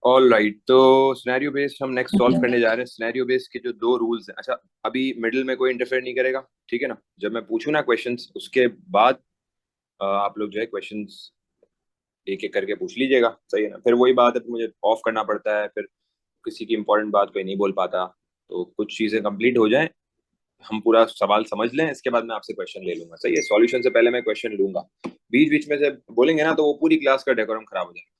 All right, तो scenario based हम next solve करने जा रहे हैं। सिनेरियो बेस्ड के जो दो रूल्स हैं, अच्छा अभी मिडिल में कोई इंटरफेयर नहीं करेगा, ठीक है ना। जब मैं पूछूं ना क्वेश्चंस, उसके बाद आप लोग जो है क्वेश्चंस एक एक करके पूछ लीजिएगा, सही है ना। फिर वही बात है, फिर मुझे ऑफ करना पड़ता है, फिर किसी की इंपॉर्टेंट बात कोई नहीं बोल पाता। तो कुछ चीजें कंप्लीट हो जाएं, हम पूरा सवाल समझ लें, इसके बाद मैं आपसे क्वेश्चन ले लूंगा, सही है। सॉल्यूशन से पहले मैं क्वेश्चन लूंगा। बीच बीच में से बोलेंगे ना तो वो पूरी क्लास का डेकोरम खराब हो जाएगा।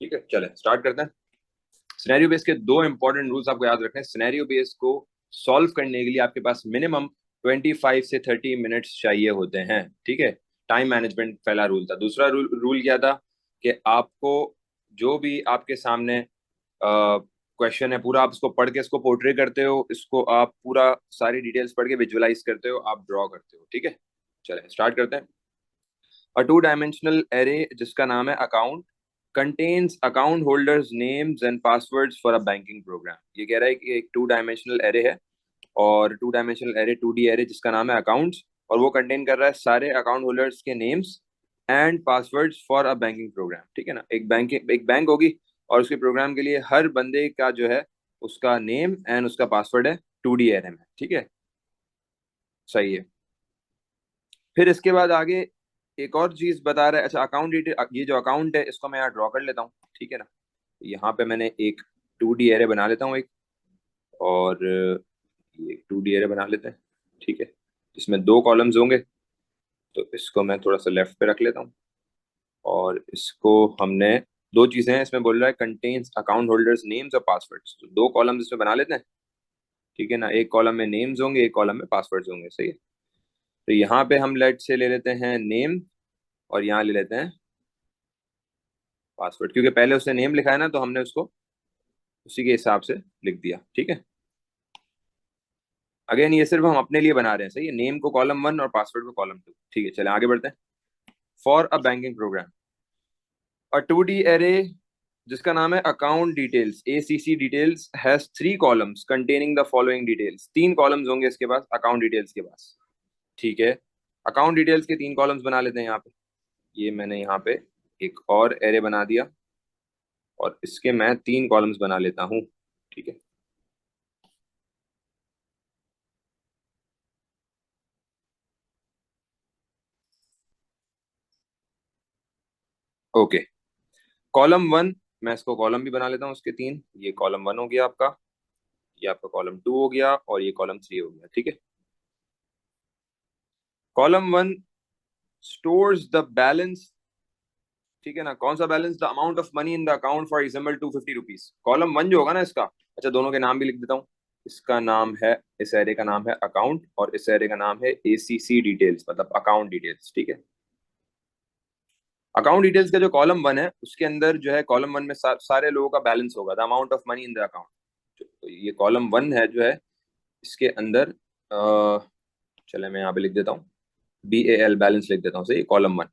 ठीक है, चले स्टार्ट करते हैं। सिनेरियो बेस के दो इंपॉर्टेंट रूल्स आपको याद रखने हैं। सिनेरियो बेस को सॉल्व करने के लिए आपके पास मिनिमम 25 से 30 मिनट्स चाहिए होते हैं, ठीक है। टाइम मैनेजमेंट पहला रूल था। दूसरा रूल क्या था कि आपको जो भी आपके सामने क्वेश्चन है पूरा आप इसको पढ़ के इसको पोर्ट्रे करते हो, इसको आप पूरा सारी डिटेल्स पढ़ के विजुअलाइज करते हो, आप ड्रॉ करते हो, ठीक है। चले स्टार्ट करते हैं। अ टू डायमेंशनल एरे जिसका नाम है account contains account holders names and passwords for a banking program. ये कह रहा है कि एक टू डायमेंशनल एरे है, और two dimensional array 2D array जिसका नाम है अकाउंट्स, और वो कंटेन कर रहा है सारे अकाउंट होल्डर्स के names and passwords for a banking program, ठीक है ना। एक बैंक होगी, और उसके प्रोग्राम के लिए हर बंदे का जो है उसका नेम एंड उसका पासवर्ड है 2D एरे में, ठीक है। सही है। फिर इसके बाद आगे एक और चीज बता रहा है। अच्छा अकाउंट डिटेल, ये जो अकाउंट है इसको मैं यहाँ ड्रॉ कर लेता हूँ, ठीक है ना। यहाँ पे मैंने एक 2D एरे बना लेता हूँ एक, और ये 2D एरे बना लेते हैं, ठीक है। इसमें दो कॉलम्स होंगे, तो इसको मैं थोड़ा सा लेफ्ट पे रख लेता हूँ। और इसको हमने दो चीजें हैं इसमें, बोल रहा है कंटेन्स अकाउंट होल्डर्स नेम्स और पासवर्ड्स, तो दो कॉलम्स इसमें बना लेते हैं, ठीक है ना। एक कॉलम में नेम्स होंगे, एक कॉलम में पासवर्ड्स होंगे, सही है। तो यहाँ पे हम लेट से ले लेते हैं नेम, और यहाँ ले लेते हैं पासवर्ड, क्योंकि पहले उसने नेम लिखा है ना, तो हमने उसको उसी के हिसाब से लिख दिया, ठीक है। अगेन ये सिर्फ हम अपने लिए बना रहे हैं, सही है। नेम को कॉलम 1 और पासवर्ड को कॉलम 2, ठीक है। चले आगे बढ़ते हैं। For a banking program a 2D array जिसका नाम है account details ACC details has 3 columns containing the following details. 3 columns होंगे इसके पास अकाउंट डिटेल्स के पास, ठीक है। अकाउंट डिटेल्स के 3 कॉलम्स बना लेते हैं यहाँ पे। ये मैंने यहाँ पे एक और एरे बना दिया, और इसके मैं 3 कॉलम्स बना लेता हूँ, ठीक है। ओके, कॉलम 1, मैं इसको कॉलम भी बना लेता हूँ उसके 3। ये कॉलम 1 हो गया आपका, ये आपका कॉलम 2 हो गया, और ये कॉलम 3 हो गया, ठीक है। कॉलम 1 स्टोर्स द बैलेंस, ठीक है ना। कौन सा balance? The amount of money in the account for example 250 rupees. Column 1 जो होगा ना इसका, अच्छा दोनों के नाम भी लिख देता हूँ। इसका नाम है, इस एरे का नाम है अकाउंट, और इस एरे का नाम है ACC डिटेल्स, मतलब अकाउंट डिटेल्स, ठीक है। अकाउंट डिटेल्स का जो कॉलम 1 है उसके अंदर जो है कॉलम 1 में सारे लोगों का बैलेंस होगा, the amount of money in the account. तो ये कॉलम 1 है जो है, इसके अंदर चले मैं यहाँ पे लिख देता हूँ BAL, बैलेंस लिख देता हूँ, सही, कॉलम 1,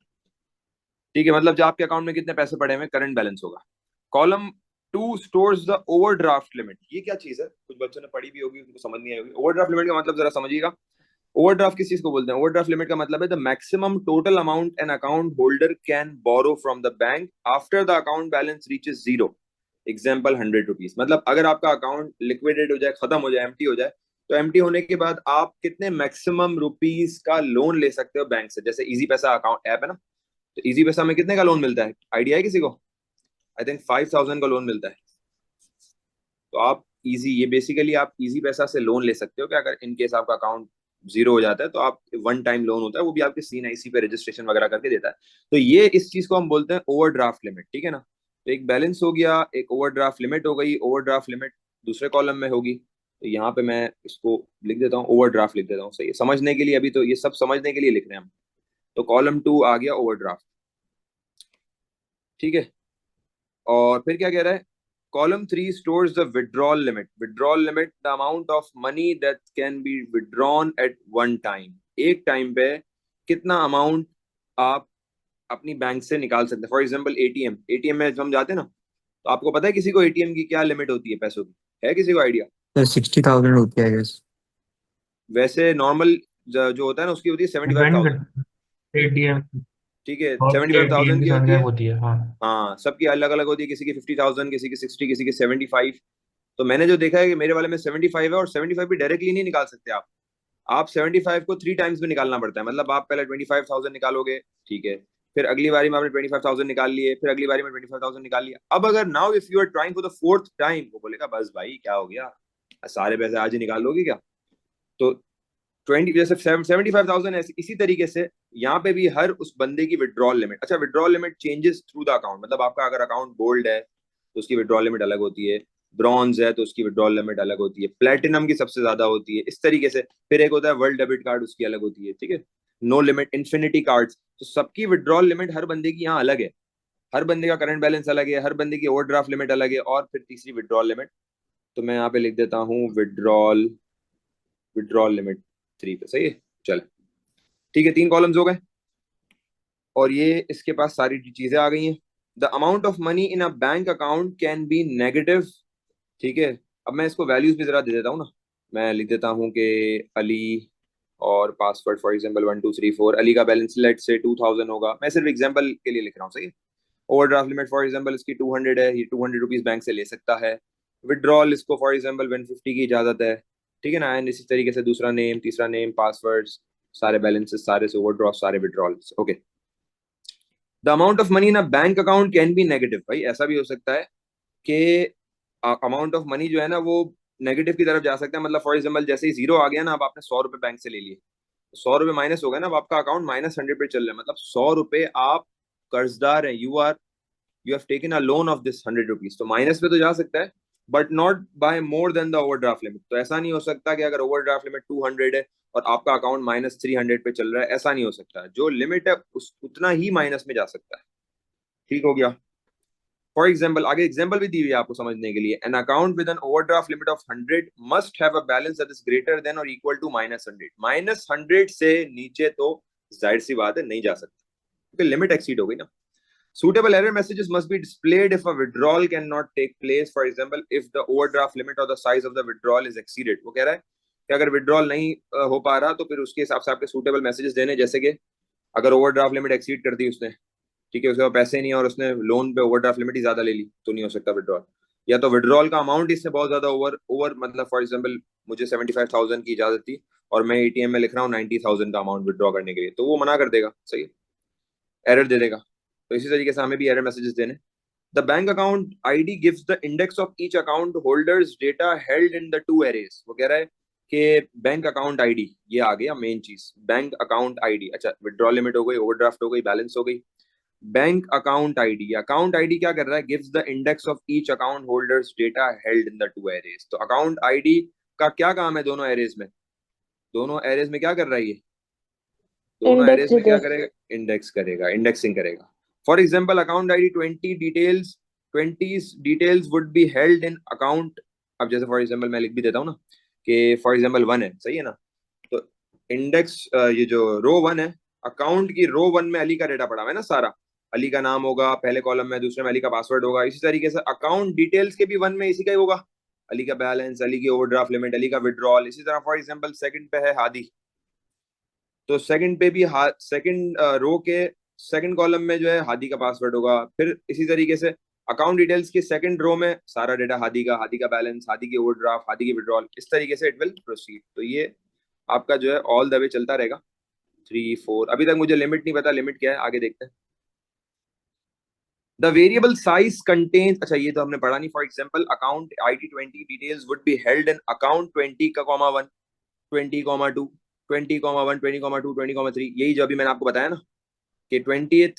ठीक है। मतलब जो आपके अकाउंट में कितने पैसे पड़े हुए करंट बैलेंस होगा। Column 2 stores the overdraft limit. ये क्या चीज है, कुछ बच्चों ने पढ़ी भी होगी, उनको समझ नहीं आई होगी। ओवरड्राफ्ट लिमिट का मतलब जरा समझिएगा। ओवरड्राफ्ट किस चीज को बोलते हैं? ओवरड्राफ्ट लिमिट का मतलब है the maximum total amount an account holder can borrow from the bank after the account balance reaches 0। Example 100 rupees. मतलब अगर आपका अकाउंट लिक्विडेट हो जाए, खत्म हो जाए, एम्प्टी हो जाए, तो एम्प्टी होने के बाद आप कितने मैक्सिमम रुपीज का लोन ले सकते हो बैंक से। जैसे इजी पैसा अकाउंट ऐप है ना, तो इजी पैसा में कितने का लोन मिलता है, आइडिया है किसी को? आई थिंक 5000 का लोन मिलता है। तो आप इजी, ये बेसिकली आप इजी पैसा से लोन ले सकते हो कि अगर इन केस आपका अकाउंट 0 हो जाता है, तो आप वन टाइम लोन होता है, वो भी आपके CNIC पे रजिस्ट्रेशन वगैरह करके देता है। तो ये इस चीज को हम बोलते हैं ओवरड्राफ्ट लिमिट, ठीक है ना। तो एक बैलेंस हो गया, एक ओवरड्राफ्ट लिमिट हो गई। ओवरड्राफ्ट लिमिट दूसरे कॉलम में होगी, तो यहाँ पे मैं इसको लिख देता हूँ, ओवरड्राफ्ट लिख देता हूँ, सही है। समझने के लिए, अभी तो ये सब समझने के लिए लिख रहे हैं हम। तो कॉलम 2 आ गया ओवरड्राफ्ट, ठीक है। और फिर क्या कह रहा है? Column 3 stores the withdrawal limit. Withdrawal limit the amount of money that can be withdrawn at one time. एक टाइम पे कितना अमाउंट आप अपनी बैंक से निकाल सकते हैं। फॉर एग्जाम्पल ATM, ATM में जब हम जाते हैं ना, तो आपको पता है किसी को ATM की क्या लिमिट होती है पैसों की? है किसी को आइडिया? 60,000 होती है आई गेस। वैसे नॉर्मल जो होता है ना, उसकी होती है 75,000। डिपेंड करता है एटीएम। ठीक है, और 75,000 एटीएम की की होती 75 है। होती है, हाँ। हाँ, सबकी अलग अलग होती है, किसी की 50,000, किसी की 60, किसी की 75। तो मैंने जो देखा है कि मेरे वाले में 75 है, और 75 भी डायरेक्टली नहीं निकाल सकते आप 75 को 3 टाइम्स में निकालना पड़ता है। मतलब आप पहले 25,000 निकालोगे, ठीक है, फिर अगली बारी में आपने 25,000 निकाल लिए, फिर अगली बारी में 25,000 निकाल लिया। अब अगर now if you are trying for the fourth time, वो बोलेगा बस भाई क्या हो गया, सारे पैसे आज ही निकाल लोगे क्या? तो 20 जैसे 75,000 इसी तरीके से यहाँ पे भी हर उस बंदे की विड्रॉल लिमिट, अच्छा withdrawal limit changes through the account. मतलब आपका अगर अकाउंट गोल्ड है तो उसकी विड्रॉल लिमिट अलग होती है, ब्रॉन्ज है तो उसकी विड्रॉल लिमिट अलग होती है, प्लेटिनम की सबसे ज्यादा होती है, इस तरीके से। फिर एक होता है वर्ल्ड डेबिट कार्ड, उसकी अलग होती है, ठीक है, नो लिमिट, इन्फिनिटी कार्ड्स। तो सबकी विड्रॉल लिमिट हर बंदे की यहाँ अलग है, हर बंदे का करंट बैलेंस अलग है, हर बंदे की ओवरड्राफ्ट लिमिट अलग है, और फिर तीसरी विड्रॉल लिमिट। तो मैं यहाँ पे लिख देता हूँ विड्रॉल विड्रॉल लिमिट 3 पे, सही है। चल ठीक है, 3 कॉलम्स हो गए, और ये इसके पास सारी चीजें आ गई हैं। The amount of money in a bank account can be negative, ठीक है। अब मैं इसको वैल्यूज भी जरा दे देता हूँ ना। मैं लिख देता हूँ कि अली, और पासवर्ड फॉर एग्जांपल 1234। अली का बैलेंस लेट से 2,000 होगा, मैं सिर्फ एग्जांपल के लिए लिख रहा हूँ, सही है। ओवरड्राफ्ट लिमिट फॉर एग्जांपल इसकी 200 है, ये 200 रुपीज बैंक से ले सकता है। विड्रॉल इसको फॉर एग्जांपल 150 की इजाजत है, ठीक है ना। एंड इसी तरीके से दूसरा नेम, तीसरा नेम, पासवर्ड्स, सारे बैलेंसेस, सारे से ओवरड्राफ्ट, सारे withdrawals, okay. The amount of money in a bank account can be negative, भाई ऐसा भी हो सकता है कि अमाउंट ऑफ मनी जो है ना वो नेगेटिव की तरफ जा सकता है। मतलब फॉर एग्जांपल जैसे ही जीरो आ गया ना, अब आपने 100 रुपए बैंक से ले लिए, 100 रुपए माइनस हो गया ना, अब आपका अकाउंट -100 पे चल रहा है। मतलब 100 रुपए आप कर्जदार है, you have taken a loan of this 100 rupees, तो माइनस पे तो जा सकता है, but not by more than the overdraft limit. तो ऐसा नहीं हो सकता कि अगर ओवरड्राफ्ट लिमिट 200 है और आपका अकाउंट -300 पे चल रहा है, ऐसा नहीं हो सकता। जो लिमिट है उस उतना ही माइनस में जा सकता है, ठीक हो गया। फॉर एग्जाम्पल, आगे एग्जाम्पल भी दी हुई है आपको समझने के लिए। An account with an overdraft limit of 100 must have a balance that is greater than और इक्वल टू -100। -100 से नीचे तो जाहिर सी बात है नहीं जा सकता, क्योंकि लिमिट एक्सीड हो गई ना। Suitable error messages must be displayed if a withdrawal cannot take place. For example, if the overdraft limit or the size of the withdrawal is exceeded. वो कह रहा है कि अगर विड्रॉल नहीं हो पा रहा तो फिर उसके हिसाब से आपके सूटेबल मैसेजेस देने, जैसे कि अगर ओवरड्राफ्ट लिमिट एक्सीड कर दी उसने, ठीक है, उसके पास पैसे नहीं और उसने लोन पे ओवरड्राफ्ट लिमिट ही ज्यादा ले ली, तो नहीं हो सकता विड्रॉल। या तो विड्रॉल का अमाउंट इससे बहुत ज्यादा ओवर ओवर, मतलब फॉर एग्जाम्पल मुझे 75,000 की इजाजत थी और मैं एटीएम में लिख रहा हूँ 90,000 का अमाउंट विड्रॉ करने के लिए, तो वो मना कर देगा, सही है, एरर दे देगा। तो इसी तरीके से हमें भी एरर मैसेजेस देने। The bank account ID gives the index of each account holders data held in the two arrays. वो कह रहा है कि बैंक अकाउंट आईडी, ये आ गया मेन चीज, बैंक अकाउंट आईडी। अच्छा, विड्रॉल लिमिट हो गई, ओवरड्राफ्ट हो गई, बैलेंस हो गई। बैंक अकाउंट आईडी क्या कर रहा है? Gives the index of each account holders data held in the two arrays. तो अकाउंट आईडी का क्या काम है दोनों एरेज में? दोनों एरेज में क्या कर रहा है ये? दोनों इंडेक्स एरेज में क्या डिटेल। करेगा? इंडेक्स करेगा, इंडेक्सिंग करेगा। For example account ID 20 details would be held in account. अब जैसे फॉर एग्जाम्पल मैं लिख भी देता हूँ ना कि फॉर एग्जाम्पल 1 है, सही है ना। तो इंडेक्स, ये जो रो 1 है, अकाउंट की रो 1 में अली का डेटा पड़ा हुआ है ना सारा। अली का नाम होगा पहले कॉलम में, दूसरे में अली का पासवर्ड होगा। इसी तरीके से अकाउंट डिटेल्स के भी 1 में इसी का ही होगा, अली का बैलेंस, अली की ओवरड्राफ्ट लिमिट, अली का विड्रॉल। इसी तरह फॉर एग्जाम्पल सेकंड पे है हादी, तो सेकंड पे भी सेकंड रो के सेकंड कॉलम में जो है हादी का पासवर्ड होगा। फिर इसी तरीके से अकाउंट डिटेल्स की सेकंड रो में सारा डेटा हादी का बैलेंस, हादी की ओवरड्राफ्ट, हादी की विड्रॉल, इस तरीके से इट विल प्रोसीड। तो ये आपका जो है ऑल द वे चलता रहेगा। 3 4, अभी तक मुझे लिमिट नहीं पता, लिमिट क्या है आगे देखते हैं। द वेरिएबल साइज कंटेन्स, अच्छा ये तो हमने पढ़ा नहीं। For example account ID 20 details would be held in account 20 का कॉमा 1, 20,2, 20,1, 20,2, 20,3। यही जो अभी मैंने आपको बताया ना कि 20th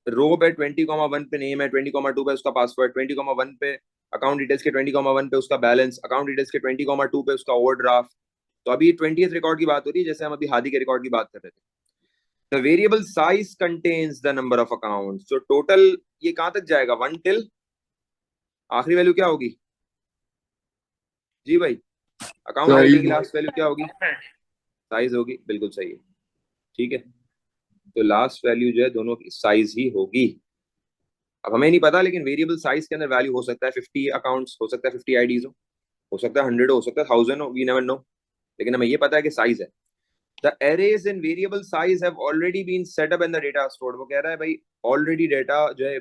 रो पे 20,1 पे नेम है, 20,2 पे उसका पासवर्ड, 20,1 पे अकाउंट डिटेल्स के 20,1 पे उसका बैलेंस, अकाउंट डिटेल्स के 20,2 पे उसका ओवरड्राफ्ट। तो अभी 20th रिकॉर्ड की बात हो रही है, जैसे हम अभी हादी के रिकॉर्ड की बात कर रहे थे। The variable size contains the number of account. तो टोटल ये कहां तक जाएगा? 1 टिल आखिरी वैल्यू क्या होगी जी भाई? अकाउंट आईडी की लास्ट वैल्यू क्या होगी? साइज होगी, बिल्कुल सही है, ठीक है। तो लास्ट वैल्यू जो है दोनों की साइज ही होगी। अब हमें नहीं पता, लेकिन वेरिएबल साइज के अंदर वैल्यू हो सकता है 50 अकाउंट्स, हो सकता है 50 आईडीज हो सकता है 100 हो सकता है 1000 हो, वी नेवर नो। लेकिन हमें ये पता है कि साइज है। The arrays in variable size have already been set up and the data stored. वो कह रहा है भाई ऑलरेडी डेटा जो है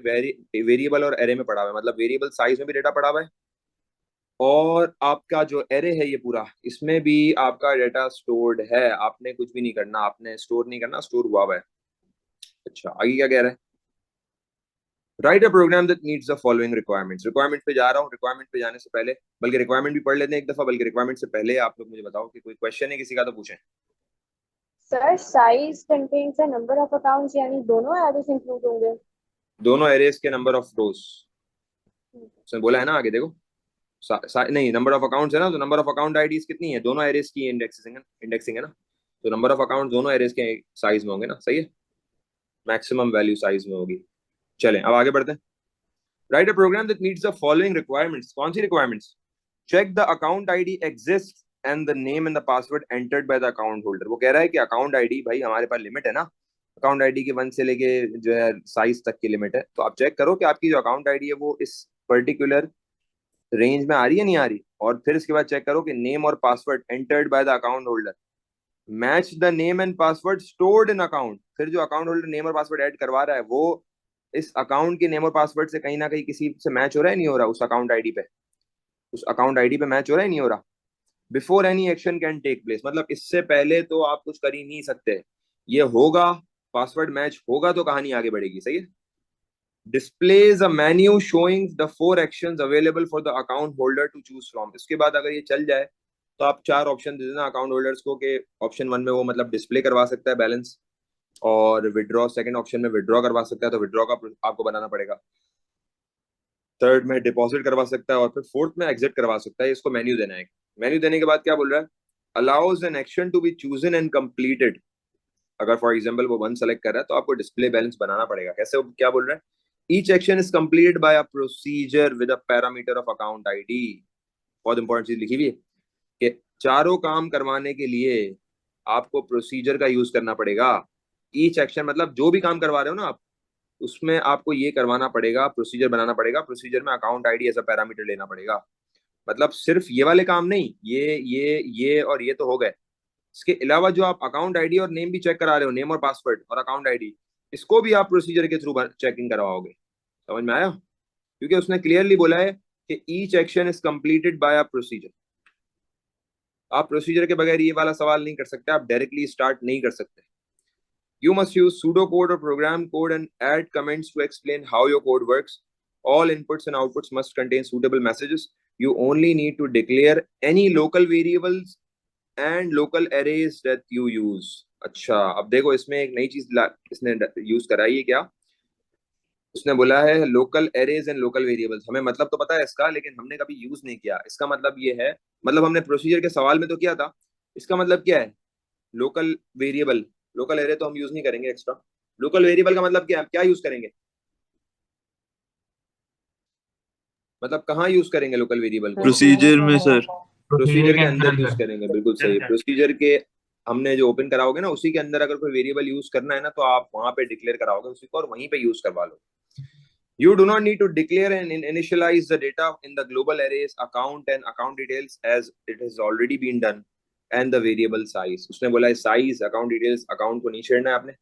वेरिएबल और एरे में पड़ा हुआ है, मतलब वेरिएबल साइज में भी डेटा पड़ा हुआ है और आपका जो एरे है ये पूरा, इसमें भी आपका डेटा स्टोर्ड है। आपने कुछ भी नहीं करना, आपने स्टोर नहीं करना, स्टोर हुआ हुआ है। अच्छा, आगे क्या कह रहा है? Write a program that meets the following requirements. Requirement पे जा रहा हूँ। रिक्वायरमेंट पे जाने से पहले, बल्कि रिक्वायरमेंट भी पढ़ लेते हैं एक दफा, बल्कि रिक्वायरमेंट से पहले आप लोग मुझे बताओ कि कोई क्वेश्चन है किसी का तो पूछें। Sir size contains a number of accounts, यानी दोनों एरेस इंक्लूड होंगे। दोनों एरेस के नंबर ऑफ रोज उसने बोला है ना, आगे देखो। नहीं, नंबर ऑफ अकाउंट्स है ना, तो नंबर ऑफ अकाउंट आईडीज कितनी है? दोनों एरेस की इंडेक्सिंग है ना, तो नंबर ऑफ अकाउंट दोनों एरेस के साइज में होंगे ना, सही है, मैक्सिमम वैल्यू साइज में होगी। चलें अब आगे बढ़ते हैं। Write a program that meets the following requirements. कौन सी requirements? Check the account ID exist and the name and the password entered by the account holder. वो कह रहा है कि अकाउंट आईडी, भाई हमारे पास लिमिट है ना, अकाउंट आईडी के 1 से लेके जो है साइज तक की लिमिट है, तो आप चेक करो कि आपकी जो अकाउंट आईडी है वो इस पर्टिकुलर रेंज में आ रही है, नहीं आ रही। और फिर इसके बाद चेक करो कि नेम और password entered by the account holder match the name and password stored in account. फिर जो अकाउंट होल्डर नेम और पासवर्ड ऐड करवा रहा है वो इस अकाउंट के नेम और पासवर्ड से कहीं ना कहीं किसी से मैच हो रहा है, नहीं हो रहा? उस अकाउंट आईडी पे, उस अकाउंट आईडी पे मैच हो रहा है, नहीं हो रहा? Before any action can take place, मतलब इससे पहले तो आप कुछ कर ही नहीं सकते। ये होगा, पासवर्ड मैच होगा तो कहानी आगे बढ़ेगी, सही है। Displays a menu showing the 4 actions available for the account holder to choose from. इसके बाद अगर ये चल जाए तो आप 4 ऑप्शन दे देना अकाउंट होल्डर्स को, के ऑप्शन 1 में वो मतलब डिस्प्ले करवा सकता है बैलेंस, और विड्रॉ सेकंड ऑप्शन में विड्रॉ करवा सकता है, तो विड्रॉ का आपको बनाना पड़ेगा। थर्ड में डिपॉजिट करवा सकता है और फिर फोर्थ में एग्जिट करवा सकता है। इसको मेन्यू देना है। मेन्यू देने के बाद क्या बोल रहा है? Allows an action to be chosen and completed. अगर फॉर एग्जांपल वो 1 सेलेक्ट कर रहा है तो आपको डिस्प्ले बैलेंस बनाना पड़ेगा। कैसे? क्या बोल रहा है? Each action is completed bye a procedure with a parameter of account ID. बहुत इंपॉर्टेंट चीज लिखी हुई है कि चारों काम करवाने के लिए आपको प्रोसीजर का यूज करना पड़ेगा। ईच एक्शन मतलब जो भी काम करवा रहे हो ना आप, उसमें आपको ये करवाना पड़ेगा, प्रोसीजर बनाना पड़ेगा, प्रोसीजर में account ID as a parameter लेना पड़ेगा। मतलब सिर्फ ये वाले काम नहीं, ये और ये तो हो गए, इसके अलावा जो आप अकाउंट आईडी और नेम भी चेक करा रहे हो, नेम और पासवर्ड और अकाउंट आईडी, इसको भी आप प्रोसीजर के थ्रू चेकिंग करवाओगे। समझ में आया? क्योंकि उसने क्लियरली बोला है कि each action is completed bye a procedure. आप प्रोसीजर के बगैर ये वाला सवाल नहीं कर सकते, आप डायरेक्टली स्टार्ट नहीं कर सकते। You must use pseudocode or program code and add comments to explain how your code works. All inputs and outputs must contain suitable messages. You only need to declare any local variables and local arrays that you use. अच्छा, अब देखो इसमें एक नई चीज इसने use कराई है क्या? उसने बोला है local arrays and local variables. हमें मतलब तो पता है इसका, लेकिन हमने कभी यूज नहीं किया। इसका मतलब ये है, मतलब हमने प्रोसीजर के सवाल में तो किया था, इसका मतलब क्या है? लोकल वेरिएबल, लोकल एरे तो हम यूज नहीं करेंगे एक्स्ट्रा। लोकल वेरिएबल का मतलब क्या, क्या यूज करेंगे? मतलब कहाँ यूज करेंगे लोकल वेरिएबल को? प्रोसीजर में सर। प्रोसीजर प्रोसीजर के के अंदर यूज अंदर करेंगे, बिल्कुल सही। प्रोसीजर के हमने जो ओपन कराओगे ना, उसी के अंदर अगर कोई वेरिएबल यूज करना है ना, तो आप वहां पे डिक्लेयर कराओगे उसी को और वहीं पे यूज करवा लो। You do not need to declare and initialize the data in the global arrays account and account details as it has already been done and the variable size। उसने बोला है साइज, अकाउंट डिटेल्स, अकाउंट को नहीं छेड़ना है आपने।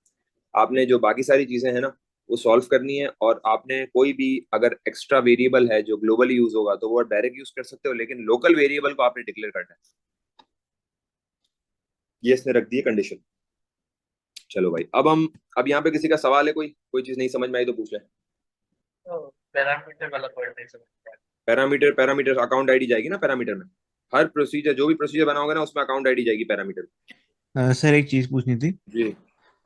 आपने जो बाकी सारी चीजें हैं ना वो सॉल्व करनी है, और आपने कोई भी अगर एक्स्ट्रा वेरिएबल है जो ग्लोबली यूज होगा तो वो डायरेक्ट यूज कर सकते हो, लेकिन लोकल वेरिएबल को आपने डिक्लेयर करना है। ये इसने रख दी है कंडीशन। चलो भाई, अब यहाँ पे किसी का सवाल है? कोई चीज नहीं समझ में आई तो पूछ ले। पैरामीटर वाला पॉइंट नहीं समझ। पैरामीटर अकाउंट आईडी जाएगी ना पैरामीटर में। हर प्रोसीजर, जो भी प्रोसीजर बना होगा ना, उसमें अकाउंट आईडी जाएगी पैरामीटर। सर एक चीज पूछनी थी। जी।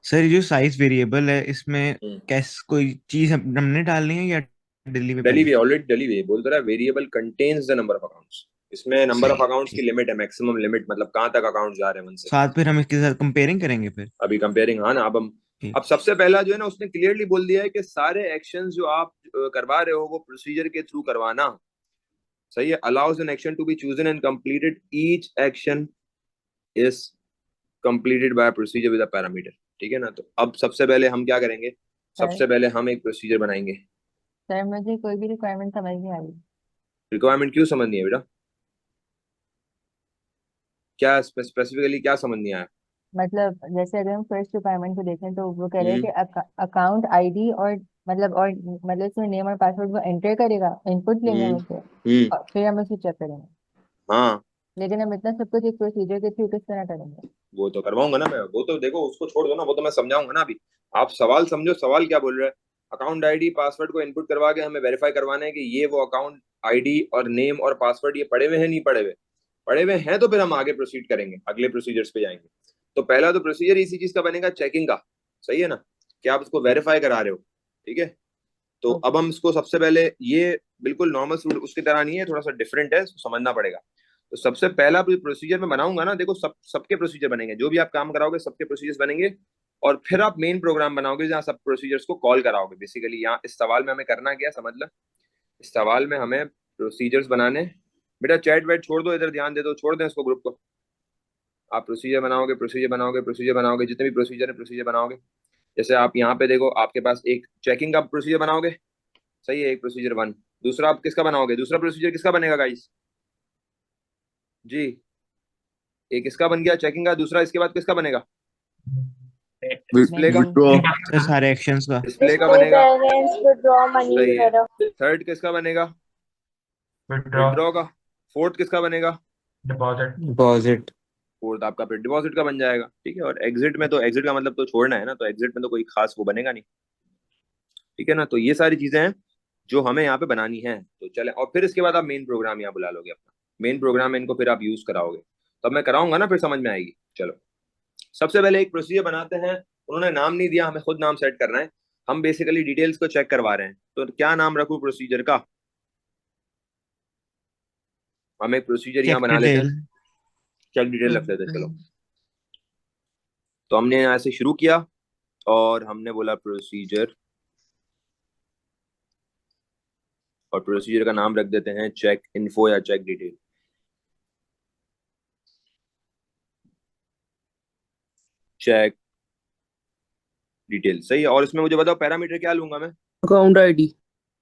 सर ये जो साइज वेरिएबल है इसमें हम्म। कैस कोई चीज हमने डालनी है या डिलीट में डली पहले? हुई, ऑलरेडी डली हुई। बोल तो रहा है variable contains the number of accounts. इसमें नंबर ऑफ सही, अकाउंट्स की ठीक। लिमिट है, मैक्सिमम लिमिट, मतलब कहाँ तक अकाउंट जा रहे हैं 1 से। साथ फिर हम इसके साथ कंपेयरिंग करेंगे फिर। अभी कंपेयरिंग, हाँ ना। ठीक। अब सबसे पहला जो है ना, उसने क्लियरली बोल दिया है कि सारे एक्शंस जो आप करवा रहे हो वो प्रोसीजर के थ्रू करवाना। सही है। Allows an action to be chosen and completed, each action is completed by procedure with a parameter. ठीक है ना? तो अब सबसे पहले हम क्या करेंगे? सबसे पहले हम एक प्रोसीजर बनाएंगे। सर मुझे कोई भी रिक्वायरमेंट समझ नहीं आई। रिक्वायरमेंट क्यों समझ नहीं है बेटा? क्या स्पेसिफिकली क्या समझ नहीं आया? मतलब जैसे अगर हम फर्स्ट रिक्वायरमेंट को देखें तो वो कह रहे हैं हम्म कि अकाउंट आईडी और मतलब इसमें नेम और पासवर्ड वो एंटर करेगा, इनपुट लेंगे हम उसे हम्म। और फिर हम उसे चेक करेंगे। हाँ, लेकिन हम इतना सब कुछ एक प्रोसीजर के थ्रू किस तरह करेंगे? वो तो करवाऊंगा ना मैं, वो तो देखो उसको छोड़ दो ना, वो तो मैं समझाऊंगा ना अभी। आप सवाल समझो, सवाल क्या बोल रहे हैं। अकाउंट आईडी पासवर्ड को इनपुट करवा के हमें वेरीफाई करवाना है कि ये वो अकाउंट आईडी और नेम और पासवर्ड ये पड़े हुए हैं, नहीं पड़े हुए। पड़े हुए हैं तो फिर हम आगे प्रोसीड करेंगे, अगले प्रोसीजर्स पे जाएंगे। तो पहला तो प्रोसीजर इसी चीज का बनेगा, चेकिंग का। सही है ना, कि आप उसको वेरीफाई करा रहे हो। ठीक है, तो अब ओके। हम इसको सबसे पहले, ये बिल्कुल नॉर्मल स्टूडेंट उसकी तरह नहीं है, थोड़ा सा डिफरेंट है, इसको समझना पड़ेगा। तो सबसे पहला प्रोसीजर मैं बनाऊंगा ना, देखो सबके प्रोसीजर बनेंगे, जो भी आप काम कराओगे सबके प्रोसीजर्स बनेंगे। और फिर आप मेन प्रोग्राम बनाओगे जहाँ सब प्रोसीजर्स को कॉल कराओगे। बेसिकली यहाँ इस सवाल में हमें करना क्या, समझ लो। इस सवाल में हमें प्रोसीजर्स बनाने। बेटा चैट वैट छोड़ दो, इधर ध्यान दे दो, छोड़ दें इसको, ग्रुप को। आप प्रोसीजर बनाओगे, प्रोसीजर बनाओगे, प्रोसीजर बनाओगे, जितने भी प्रोसीजर है प्रोसीजर बनाओगे। जैसे आप यहाँ पे देखो, आपके पास एक चेकिंग का प्रोसीजर बनाओगे। सही है, एक प्रोसीजर वन। दूसरा आप किसका बनाओगे, दूसरा प्रोसीजर किसका बनेगा गाइस? जी, एक इसका बन गया चेकिंग का, दूसरा इसके बाद किसका बनेगा? डिस्प्ले का। नहीं। विड्रॉ सर, सारे एक्शंस का। डिस्प्ले का डिस्प्ले बनेगा। बैलेंस, विड्रॉ मनी सही है। वगैरह। थर्ड किसका बनेगा? विड्रॉ, विड्रॉ का। फोर्थ किसका बनेगा? डिपॉजिट। डिपॉजिट। फोर्थ आपका फिर डिपॉजिट का बन जाएगा। ठीक है, और एग्जिट में तो, एग्जिट का मतलब तो छोड़ना है ना, तो एग्जिट में तो कोई खास वो बनेगा नहीं। ठीक है ना, तो ये सारी चीजें हैं जो हमें यहाँ पे बनानी है। तो चले, और फिर इसके बाद आप मेन प्रोग्राम यहाँ बुला लोगे अपना। मेन प्रोग्राम में इनको फिर आप यूज कराओगे, तब मैं कराऊंगा ना, फिर समझ में आएगी। चलो, सबसे पहले एक प्रोसीजर बनाते हैं। उन्होंने नाम नहीं दिया, हमें खुद नाम सेट करना है। हम बेसिकली डिटेल्स को चेक करवा रहे हैं, तो क्या नाम रखूं प्रोसीजर का? हम एक प्रोसीजर यहाँ चेक बना लेते हैं, डिटेल। चेक डिटेल रख लेते हैं। चलो, तो हमने यहाँ से शुरू किया और हमने बोला प्रोसीजर, और प्रोसीजर का नाम रख देते हैं चेक इन्फो या चेक डिटेल। चेक डिटेल, सही है। और इसमें मुझे बताओ पैरामीटर क्या लूंगा मैं? Account ID.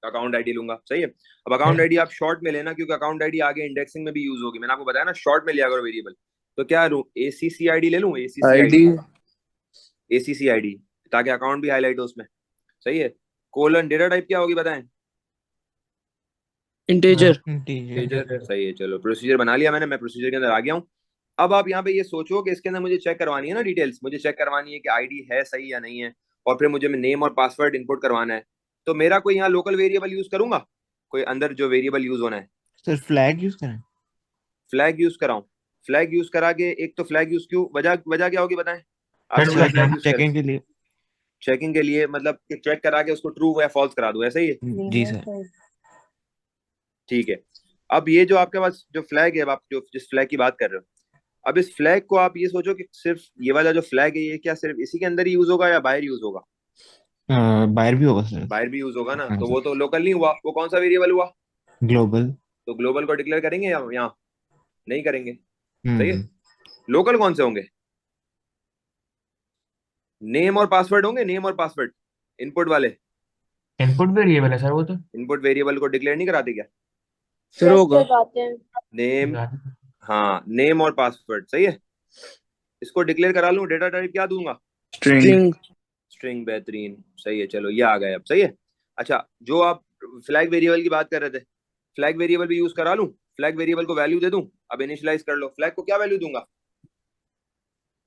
अकाउंट आईडी लूंगा, सही है। अब अकाउंट आईडी आप शॉर्ट में लेना, क्योंकि अकाउंट आईडी आगे इंडेक्सिंग में भी यूज होगी। मैंने आपको बताया ना, शॉर्ट में लिया करो वेरिएबल। तो क्या लूं, एसीसी आईडी ले लूं, ACC ID. ID ACC ID, ताकि अकाउंट भी हाईलाइट हो उसमें। सही है। कोलन डेटा टाइप क्या होगी बताएं? इंटेजर। इंटीजर, सही है। चलो, प्रोसीजर बना लिया मैंने, मैं प्रोसीजर के अंदर आ गया हूँ। अब आप यहाँ पे ये सोचो कि इसके अंदर मुझे चेक करवानी है ना डिटेल्स, मुझे चेक करवानी है कि आईडी है सही या नहीं है। और फिर मुझे नेम और पासवर्ड इनपुट करवाना है। तो मेरा कोई यहाँ लोकल वेरिएबल यूज करूंगा, कोई अंदर जो वेरिएबल यूज होना है? सर फ्लैग यूज करें। फ्लैग यूज कराऊं? फ्लैग यूज करा के, एक तो फ्लैग यूज क्यों, वजह वजह क्या होगी बताएं? आप फिर क्यों से फ्लैग यूज करें? चेकिंग के लिए। चेकिंग के लिए, मतलब कि चेक करा के उसको ट्रू या फॉल्स करा दूं, ऐसा ही है? जी लीनियर सर। साइज। ठीक है। अब ये जो आपके पास जो फ्लैग है, अब आप जो जिस फ्लैग की बात कर रहे हो, अब इस फ्लैग को आप ये सोचो कि सिर्फ ये वाला जो फ्लैग है, ये क्या सिर्फ इसी के अंदर ही यूज होगा या बाहर यूज होगा? बाहर भी होगा सर। बाहर भी यूज होगा ना, हाँ तो वो सर। तो लोकल नहीं हुआ, वो कौन सा वेरिएबल हुआ? ग्लोबल। तो ग्लोबल को डिक्लेयर करेंगे या यहाँ नहीं करेंगे? सही है। हम्म। लोकल कौन से होंगे? नेम और पासवर्ड होंगे, नेम और पासवर्ड इनपुट वाले। इनपुट वेरिएबल है सर वो तो। इनपुट वेरिएबल को डिक्लेयर नहीं कराते क्या? सर यस होगा। सर, बातें हैं। नेम, हाँ नेम और पासवर्ड, सही है। इसको डिक्लेयर करा लूं, डेटा टाइप क्या दूंगा? स्ट्रिंग। स्ट्रिंग। स्ट्रिंग, बेहतरीन, सही है। चलो, ये आ गए अब, सही है। अच्छा, जो आप फ्लैग वेरिएबल की बात कर रहे थे, फ्लैग वेरिएबल भी यूज करा लूं? फ्लैग वेरिएबल को वैल्यू दे दूं? अब इनिशियलाइज कर लो, फ्लैग को क्या वैल्यू दूंगा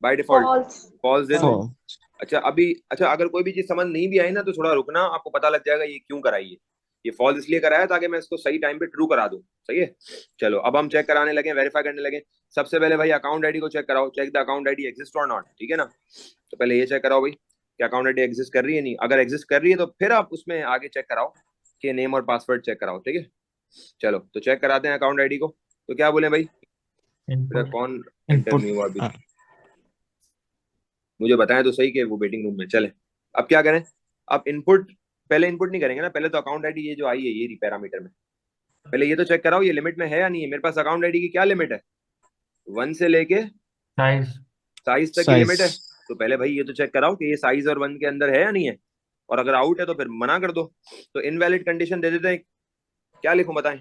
बाय डिफॉल्ट? फॉल्स। फॉल्स दे दूं? फॉल्स। अच्छा, अभी अच्छा, अगर कोई भी चीज समझ नहीं भी आई ना, तो थोड़ा रुकना, आपको पता लग जाएगा ये क्यों कराई है। ये फॉल्स इसलिए कराया ताकि मैं इसको सही टाइम पे ट्रू करा दूं। सही है। चलो, अब हम चेक कराने लगे, वेरीफाई करने लगे। सबसे पहले भाई अकाउंट आईडी को चेक कराओ, check the account ID exist और नॉट। ठीक है ना, तो पहले ये चेक कराओ भाई कि अकाउंट आईडी एग्जिस्ट कर रही है, नहीं। अगर एग्जिस्ट कर रही है तो फिर आप उसमें आगे चेक कराओ कि नेम और पासवर्ड चेक कराओ। ठीक है, चलो तो चेक कराते हैं अकाउंट आईडी को। तो क्या बोले भाई, मेरा इनपुट। कौन एंटर इनपुट। नहीं हुआ अभी? मुझे बताएं तो सही कि वो वेटिंग रूम में। चले, अब क्या करें? अब इनपुट, पहले इनपुट नहीं करेंगे ना, पहले तो अकाउंट आईडी ये जो आई है, ये रही पैरामीटर में, पहले ये तो चेक कराओ ये लिमिट में है या नहीं है। मेरे पास अकाउंट आईडी की क्या लिमिट है? 1 से लेके साइज। साइज तक की साइज। लिमिट है। तो पहले भाई ये तो चेक कराओ कि ये साइज और 1 के अंदर है या नहीं है, और अगर आउट है तो फिर मना कर दो। तो इनवैलिड कंडीशन दे देते हैं। क्या लिखूं बताएं?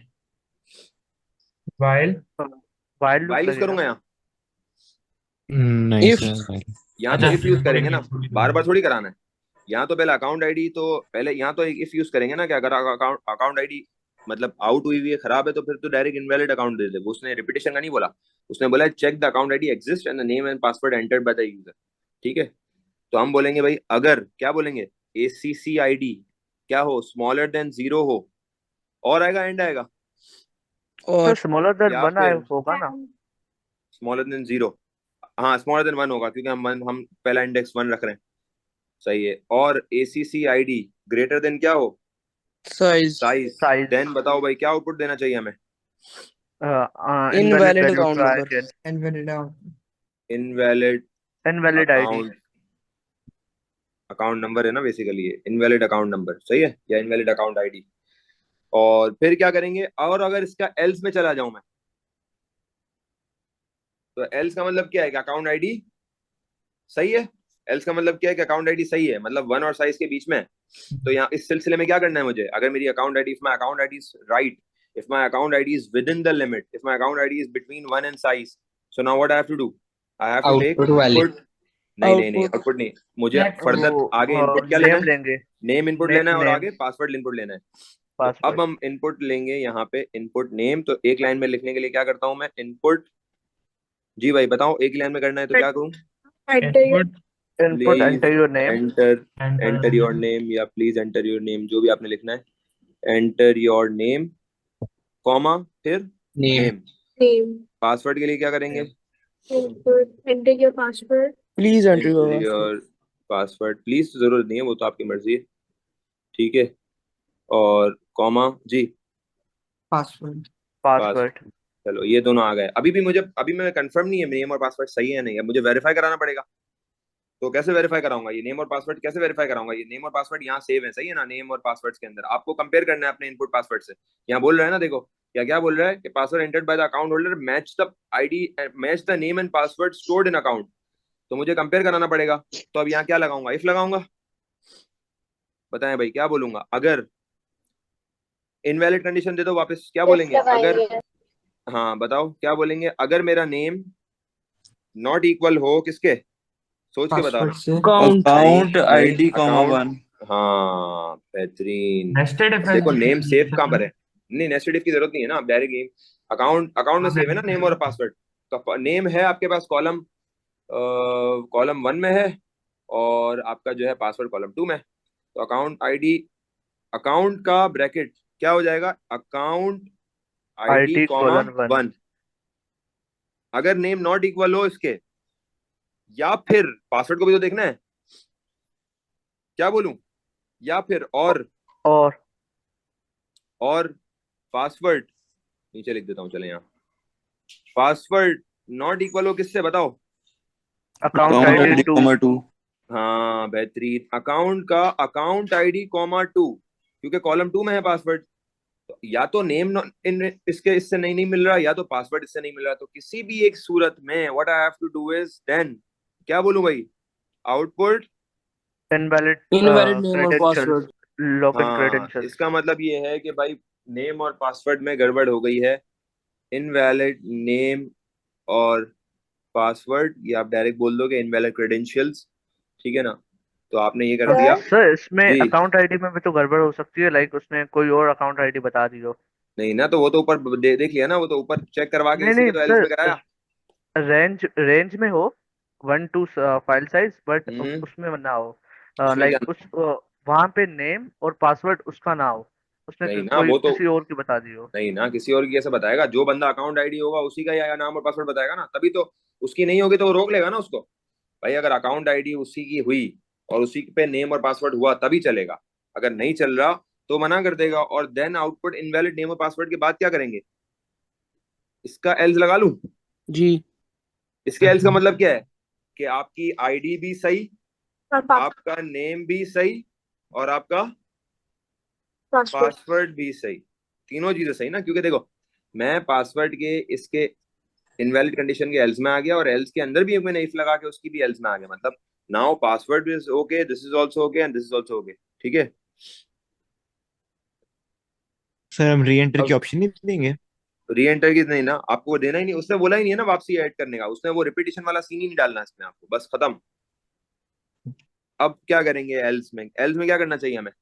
While. Wild loop while use लगेगा। करूंगा यहाँ? नहीं If सर। यहाँ तो अच्छा इफ यूज करेंगे ना, थोड़ी बार बार थोड़ी कराना है। यहाँ तो पहले अकाउंट आईडी, तो पहले यहाँ तो इफ यूज करेंगे ना कि अगर अकाउंट अकाउंट आईडी मतलब आउट हुई हुई है, खराब है, तो फिर तो डायरेक्ट इनवैलिड अकाउंट दे दे। वो उसने रिपीटेशन का नहीं बोला, उसने बोला check the account ID exist and the name and password entered by the user. ठीक है, तो हम बोलेंगे भाई अगर, क्या बोलेंगे, एसीसी आईडी क्या हो, स्मॉलर देन 0 हो, और आएगा एंड आएगा, or स्मॉलर देन या 1 फिर होगा ना। Smaller than 0। हाँ, स्मॉलर देन 1 होगा क्योंकि हम पहला इंडेक्स 1 रख रहे हैं। सही है। और एसीसी आईडी ग्रेटर देन क्या हो, size साइज। साइज देन बताओ भाई क्या आउटपुट देना चाहिए हमें। Invalid invalid value account try number. Invalid invalid ID. Account, account number है ना बेसिकली ये, इनवैलिड अकाउंट नंबर। सही है, या इनवैलिड अकाउंट आईडी। और फिर क्या करेंगे, और अगर इसका एल्स में चला जाऊं मैं, तो एल्स का मतलब क्या है कि अकाउंट आईडी सही है। एल्स का मतलब क्या है कि अकाउंट आईडी सही है, मतलब 1 और साइज के बीच में। तो यहाँ इस सिलसिले में क्या करना है मुझे, अगर मेरी account ID, if my account ID is right, if my account ID is within the limit, if my account ID is between 1 and size, so now what I have to do, I have to take output वाली input। नहीं Output. Output नहीं, मुझे further आगे input क्या लेना name है, लेंगे। Name input लेना है, और आगे पासवर्ड इनपुट लेना है। तो अब पासवर्ड हम इनपुट लेंगे यहाँ पे, इनपुट नेम। तो एक लाइन में लिखने के लिए क्या करता हूँ मैं, इनपुट। जी भाई बताओ, एक लाइन में करना है तो क्या करूँ। Input input enter your name enter, enter enter your name, या प्लीज एंटर योर नेम, जो भी आपने लिखना है। एंटर योर नेम कॉमा फिर नेम। Name. पासवर्ड के लिए क्या करेंगे, Input. Enter your password. Please enter your enter password. Your password, please तो जरूरत नहीं है, वो तो आपकी मर्जी है। ठीक है, और कॉमा जी Password. पासवर्ड। चलो ये दोनों आ गए। अभी भी मुझे, अभी मैं कंफर्म नहीं है नेम और पासवर्ड सही है नहीं है, मुझे वेरीफाई कराना पड़ेगा। तो कैसे वेरीफाई कराऊंगा, ये नेम और पासवर्ड कैसे वेरीफाई कराऊंगा, ये नेम और पासवर्ड यहाँ सेव है, सही है ना, नेम और पासवर्ड के अंदर आपको कंपेयर करना है अपने इनपुट पासवर्ड से। यहाँ बोल रहा है ना, देखो क्या क्या बोल रहा है कि password entered by the account holder match the ID, match the name and password stored in account. तो मुझे कंपेयर कराना पड़ेगा। तो अब यहाँ क्या लगाऊंगा, इफ लगाऊंगा। बताएं भाई क्या बोलूंगा, अगर इनवैलिड कंडीशन दे दो वापस, क्या बोलेंगे अगर, हाँ बताओ क्या बोलेंगे, अगर मेरा नेम नॉट इक्वल हो किसके, सोच के बताओ ना। Count. अकाउंट नहीं, आईडी कॉमा account- 1। हाँ बेहतरीन। नेस्टेड इफ देखो नेम सेव कहाँ पर है, नहीं नेस्टेड इफ की जरूरत नहीं है ना, डायरेक्ट गेम अकाउंट, अकाउंट में सेव है ना नेम और पासवर्ड। तो नेम है आपके पास कॉलम, कॉलम 1 में है, और आपका जो है पासवर्ड कॉलम 2 में है। तो अकाउंट आईडी, अकाउंट का ब्रैकेट क्या हो जाएगा, account ID ID comma colon 1। 1। अगर नेम नॉट इक्वल हो इसके, या फिर पासवर्ड को भी तो देखना है, क्या बोलूं, या फिर और पासवर्ड नीचे लिख देता हूं, चले यहाँ पासवर्ड नॉट इक्वल हो किससे बताओ, account account ID ID 2। Comma 2। हाँ बेहतरीन, अकाउंट का अकाउंट आईडी कॉमा 2, क्योंकि कॉलम 2 में है पासवर्ड। तो या तो नेम इसके इससे नहीं मिल रहा, या तो पासवर्ड इससे नहीं मिल रहा। तो किसी भी एक सूरत में what I have to do is then, क्या बोलूं भाई, output invalid Invalid name or credential password. Login हाँ, क्रेडेंशियल। इसका मतलब ये है कि भाई नेम और पासवर्ड में गड़बड़ हो गई है, इनवैलिड नेम और पासवर्ड, या आप डायरेक्ट बोल दोगे इनवैलिड क्रेडेंशियल्स। ठीक है ना, तो आपने ये कर दिया। सर इसमें जी अकाउंट आईडी में भी तो गड़बड़ हो सकती है, लाइक उसने कोई और अकाउंट आईडी बता दी हो। नहीं ना, तो वो तो ऊपर देख लिया ना, वो तो ऊपर चेक करवा के नहीं इसी नहीं के तो एल्स में सर, कराया। रेंज में हो 1 to फाइल साइज, बट हम्म, उसमें ना हो, उसमें क्या, लाइक उस वहां पे नेम और पासवर्ड उसका ना हो, उसने नहीं ना कोई वो तो, किसी और की बता दी हो। नहीं ना किसी और की कैसे बताएगा, जो बंदा अकाउंट आईडी होगा उसी का या नाम और पासवर्ड बताएगा ना, तभी तो। उसकी नहीं होगी तो वो रोक लेगा ना उसको। भाई अगर अकाउंट आईडी उसी की हुई और उसी पे नेम और पासवर्ड हुआ तभी चलेगा, अगर नहीं चल रहा तो मना कर देगा। और देन आउटपुट इनवैलिड नेम और पासवर्ड के बाद क्या करेंगे, इसका एल्स लगा लूं। जी. इसके एल्स का मतलब क्या है कि आपकी आईडी भी सही, आपका नेम भी सही, और आपका पासवर्ड भी सही, तीनों चीजें सही ना। क्योंकि देखो मैं पासवर्ड के इसके इनवैलिड कंडीशन के एल्स में आ गया, और एल्स के अंदर भी मैंने इफ लगा के उसकी भी एल्स में आ गया, मतलब now password is okay, this is also okay and this is also okay. ठीक है, सर हम री एंटर की अब ऑप्शन नहीं देंगे। री एंटर की नहीं ना, आपको वो देना ही नहीं, उसने बोला ही नहीं है ना वापसी ऐड करने का, उसने वो रिपीटिशन वाला सीन ही नहीं डालना इसमें आपको, बस खत्म। अब क्या करेंगे एल्स में, एल्स में क्या करना चाहिए हमें,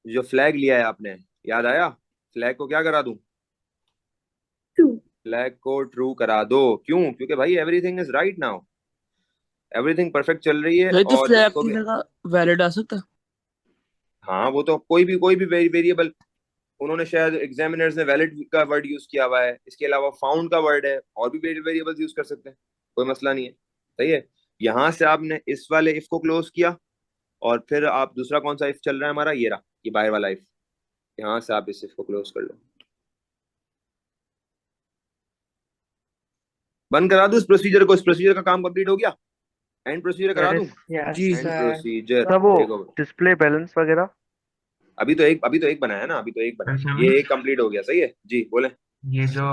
जो फ्लैग लिया है आपने, याद आया, फ्लैग को क्या करा दूं, True. फ्लैग को ट्रू करा दो। क्यों? क्योंकि भाई everything is right now, everything perfect चल रही है भाई तो और फ्लैग इसको की भी। जगह वैलिड आ सकता है। हाँ वो तो कोई भी वेरिएबल, उन्होंने शायद एग्जामिनर्स ने वैलिड का वर्ड यूज किया हुआ है, इसके अलावा फाउंड का वर्ड है, और भी वेरिएबल्स यूज कर सकते हैं, कोई मसला नहीं है। सही है, यहाँ से आपने इस वाले इफ को क्लोज किया, और फिर आप दूसरा कौन सा इफ चल रहा है हमारा, ये रहा, ये बाहर वाला इफ, यहाँ से आप इस इफ को क्लोज कर लो। बंद करा दूं इस प्रोसीजर को, इस प्रोसीजर का काम कंप्लीट हो गया, एंड प्रोसीजर करा दैट दूं, इज यस जी एंड सर। प्रोसीजर सर वो देखो। डिस्प्ले बैलेंस वगैरह। अभी तो एक बनाया है ना, अभी तो एक बनाया है, वैसे ये एक कंप्लीट हो गया। सही है जी, बोले। ये जो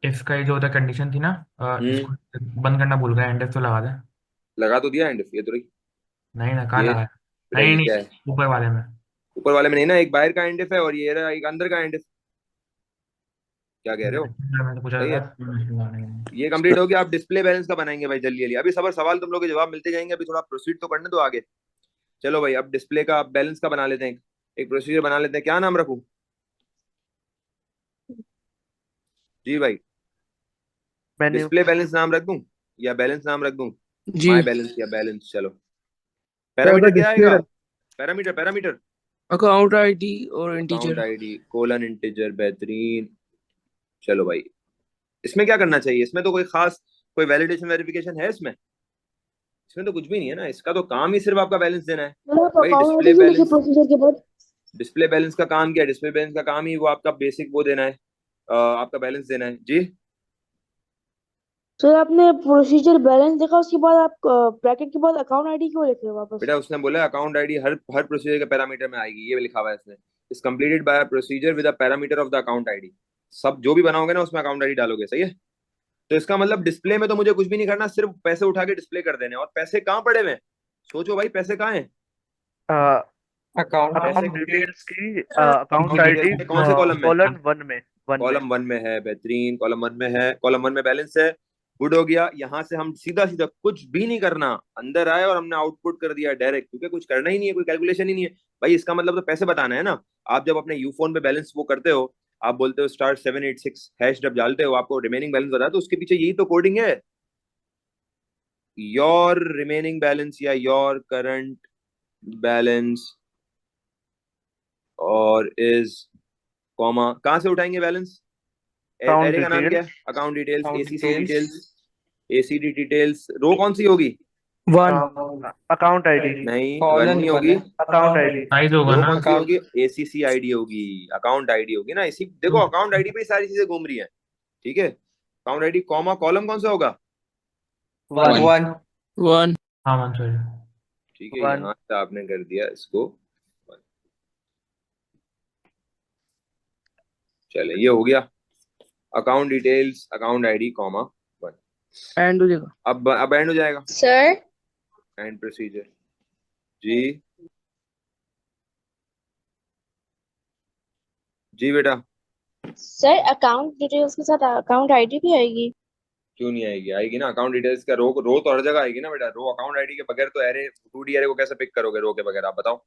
इफ का ये जो होता कंडीशन थी ना, हम्म, इसको बंद करना भूल गया, एंड इफ तो लगा दे। लगा तो दिया एंड, ये तो रही, नहीं ना, कहाँ ये लगा है? बेटा नहीं ये नहीं, क्या है, ऊपर वाले में। ऊपर वाले में नहीं ना, एक बाहर का एंड है और ये रहा एक अंदर का एंड। क्या कह रहे हो? मैंने पूछा सही था है, ये कंप्लीट हो गया। आप डिस्प्ले बैलेंस का बनाएंगे भाई जल्दी जल्दी, अभी सवाल सवाल तुम लोग के जवाब मिलते जाएंगे, अभी थोड़ा प्रोसीड तो करने दो आगे। चलो भाई, अब डिस्प्ले का बैलेंस का बना लेते हैं, एक प्रोसीजर बना लेते हैं। क्या नाम रखूं जी भाई, मेन्यू। डिस्प्ले बैलेंस नाम रख दूं या बैलेंस नाम रख दूं, जी। माय बैलेंस या बैलेंस, चलो। सर पैरामीटर क्या डिस्प्ले आएगा, पैरामीटर पैरामीटर अकाउंट आईडी और account integer. ID colon integer, बेहतरीन। चलो भाई, इसमें क्या करना चाहिए, इसमें तो कोई खास कोई वैलिडेशन वेरिफिकेशन है इसमें, इसमें तो कुछ भी नहीं है ना, इसका तो काम ही सिर्फ आपका बैलेंस देना है मतलब आप भाई। अकाउंट डिस्प्ले आईडी लिखे बैलेंस, प्रोसीजर के बाद। डिस्प्ले बैलेंस का काम क्या है, डिस्प्ले बैलेंस का काम ही वो आपका बेसिक वो देना है, आपका बैलेंस देना है जी। सर आपने प्रोसीजर बैलेंस देखा, उसके बाद आप ब्रैकेट के बाद अकाउंट आईडी क्यों लिख रहे हो वापस? बेटा उसने बोला अकाउंट आईडी हर हर प्रोसीजर के पैरामीटर में आएगी, ये लिखा हुआ है इसने, is completed by procedure with a parameter of the account ID. सब जो भी बनाओगे ना उसमें अकाउंट आईडी डालोगे। सही है, तो इसका मतलब डिस्प्ले में तो मुझे कुछ भी नहीं करना, सिर्फ पैसे उठा के डिस्प्ले कर देने। और पैसे कहाँ पड़े हुए हैं, सोचो भाई, पैसे कहाँ हैं, अकाउंट अकाउंट पैसे डिटेल्स की अकाउंट अकाउंट आईडी डिटेल्स में कौन से कॉलम में, कॉलम वन में कॉलम वन में है, बेहतरीन, कॉलम वन में है, कॉलम वन में बैलेंस है, गुड हो गया। यहाँ से हम सीधा सीधा कुछ भी नहीं करना, अंदर आए और हमने आउटपुट कर दिया डायरेक्ट, क्योंकि कुछ करना ही नहीं है, कोई कैलकुलेशन ही नहीं है भाई। इसका मतलब तो पैसे बताना है ना। आप जब अपने यू फोन पे बैलेंस वो करते हो, आप बोलते हो स्टार 786 हैश जब डालते हो, आपको रिमेनिंग बैलेंस बताया, तो उसके पीछे यही तो कोडिंग है, योर रिमेनिंग बैलेंस या योर करंट बैलेंस और इज कॉमा, कहाँ से उठाएंगे बैलेंस, अकाउंट एरे का नाम क्या है, details account details, Account ACC details. Details, ACD details. Row कौन सी होगी, वन। अकाउंट आईडी नहीं वन कॉलन नहीं वन होगी, है। अकाउंट आईडी साइज होगा रो ना। कौन सी होगी, एसीसी आईडी होगी, अकाउंट आईडी होगी ना। इसी देखो अकाउंट आईडी पे ही सारी चीजें घूम रही हैं। ठीक है, अकाउंट आईडी कॉमा कॉलम कौन सा होगा, वन। वन। हाँ वन, सॉरी। ठीक है, वन। यहाँ से आपने कर दिया इसको। चले, ये हो गया account details account ID comma one. And हो जाएगा। अब एंड हो जाएगा, सर एंड प्रोसीजर जी। जी बेटा, सर अकाउंट डिटेल्स के साथ अकाउंट आईडी भी आएगी? क्यों नहीं आएगी, आएगी ना। अकाउंट डिटेल्स का रो तो हर जगह आएगी ना बेटा, रो अकाउंट आईडी के बगैर तो एरे 2D एरे को कैसे पिक करोगे रो के बगैर, आप बताओ।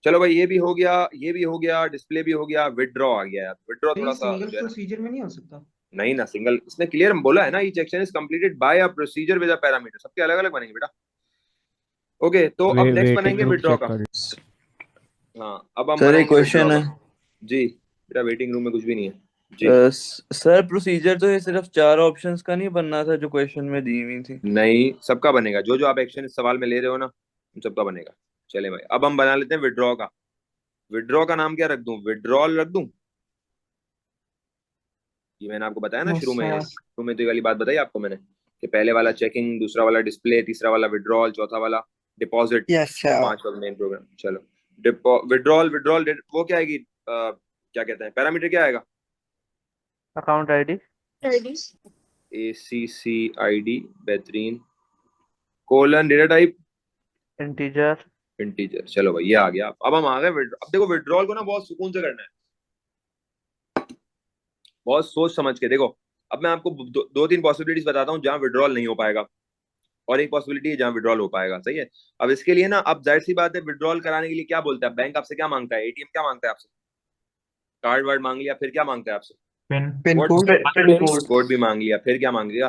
चलो भाई, ये भी हो गया, ये भी हो गया, डिस्प्ले भी हो गया, विड्रॉ आ गया यार। विड्रॉ थोड़ा सा सिंगल जो है ना, प्रोसीजर में नहीं हो सकता। नहीं ना सिंगल, इसने क्लियर बोला है ना, each action is completed bye a procedure with a parameter, सबके अलग अलग बनेंगे बेटा। ओके, तो अब नेक्स्ट बनेंगे विड्रॉ का। हाँ, अब हम सर एक बनाएंगे क्वेश्चन विड्रॉ है। का जी। बेटा वेटिंग रूम में कुछ भी नहीं है जी। सर प्रोसीजर तो ये सिर्फ 4 ऑप्शंस का नहीं बनना था जो क्वेश्चन में दी हुई थी। नहीं, सबका बनेगा, जो जो आप एक्शन इस सवाल में ले रहे हो ना, उन सबका बनेगा। चले भाई, अब हम बना लेते हैं विड्रॉ का। विड्रॉ का नाम क्या रख दूं, विड्रॉल रख दूं, ये मैंने आपको बताया ना शुरू में तो ये वाली बात बताई आपको मैंने, कि पहले वाला चेकिंग, दूसरा वाला डिस्प्ले, तीसरा वाला विड्रॉल, चौथा वाला डिपॉजिट, यस सर। पांचवा मेन प्रोग्राम। चलो विड्रॉल, विड्रॉल वो क्या आएगी, क्या कहते हैं, पैरामीटर क्या आएगा, अकाउंट आईडी एसीसी आईडी, बेहतरीन, colon, data type integer. Integer. चलो भाई, ये आ गया। अब हम आ गए अब देखो विड्रॉल को ना बहुत सुकून से करना है। बहुत सोच समझ के देखो। अब मैं आपको दो तीन पॉसिबिलिटीज बताता हूँ जहाँ विड्रॉल नहीं हो पाएगा, और एक पॉसिबिलिटी है जहाँ विड्रॉल हो पाएगा। सही है। अब इसके लिए ना, अब जाहिर सी बात है, विड्रॉल कराने के लिए क्या बोलता है बैंक? आपसे क्या मांगता है? एटीएम क्या मांगता है आपसे? कार्ड वर्ड मांग लिया, फिर क्या मांगता है आपसे? पिन पिन कोड कोड भी मांग लिया, फिर क्या मांगेगा?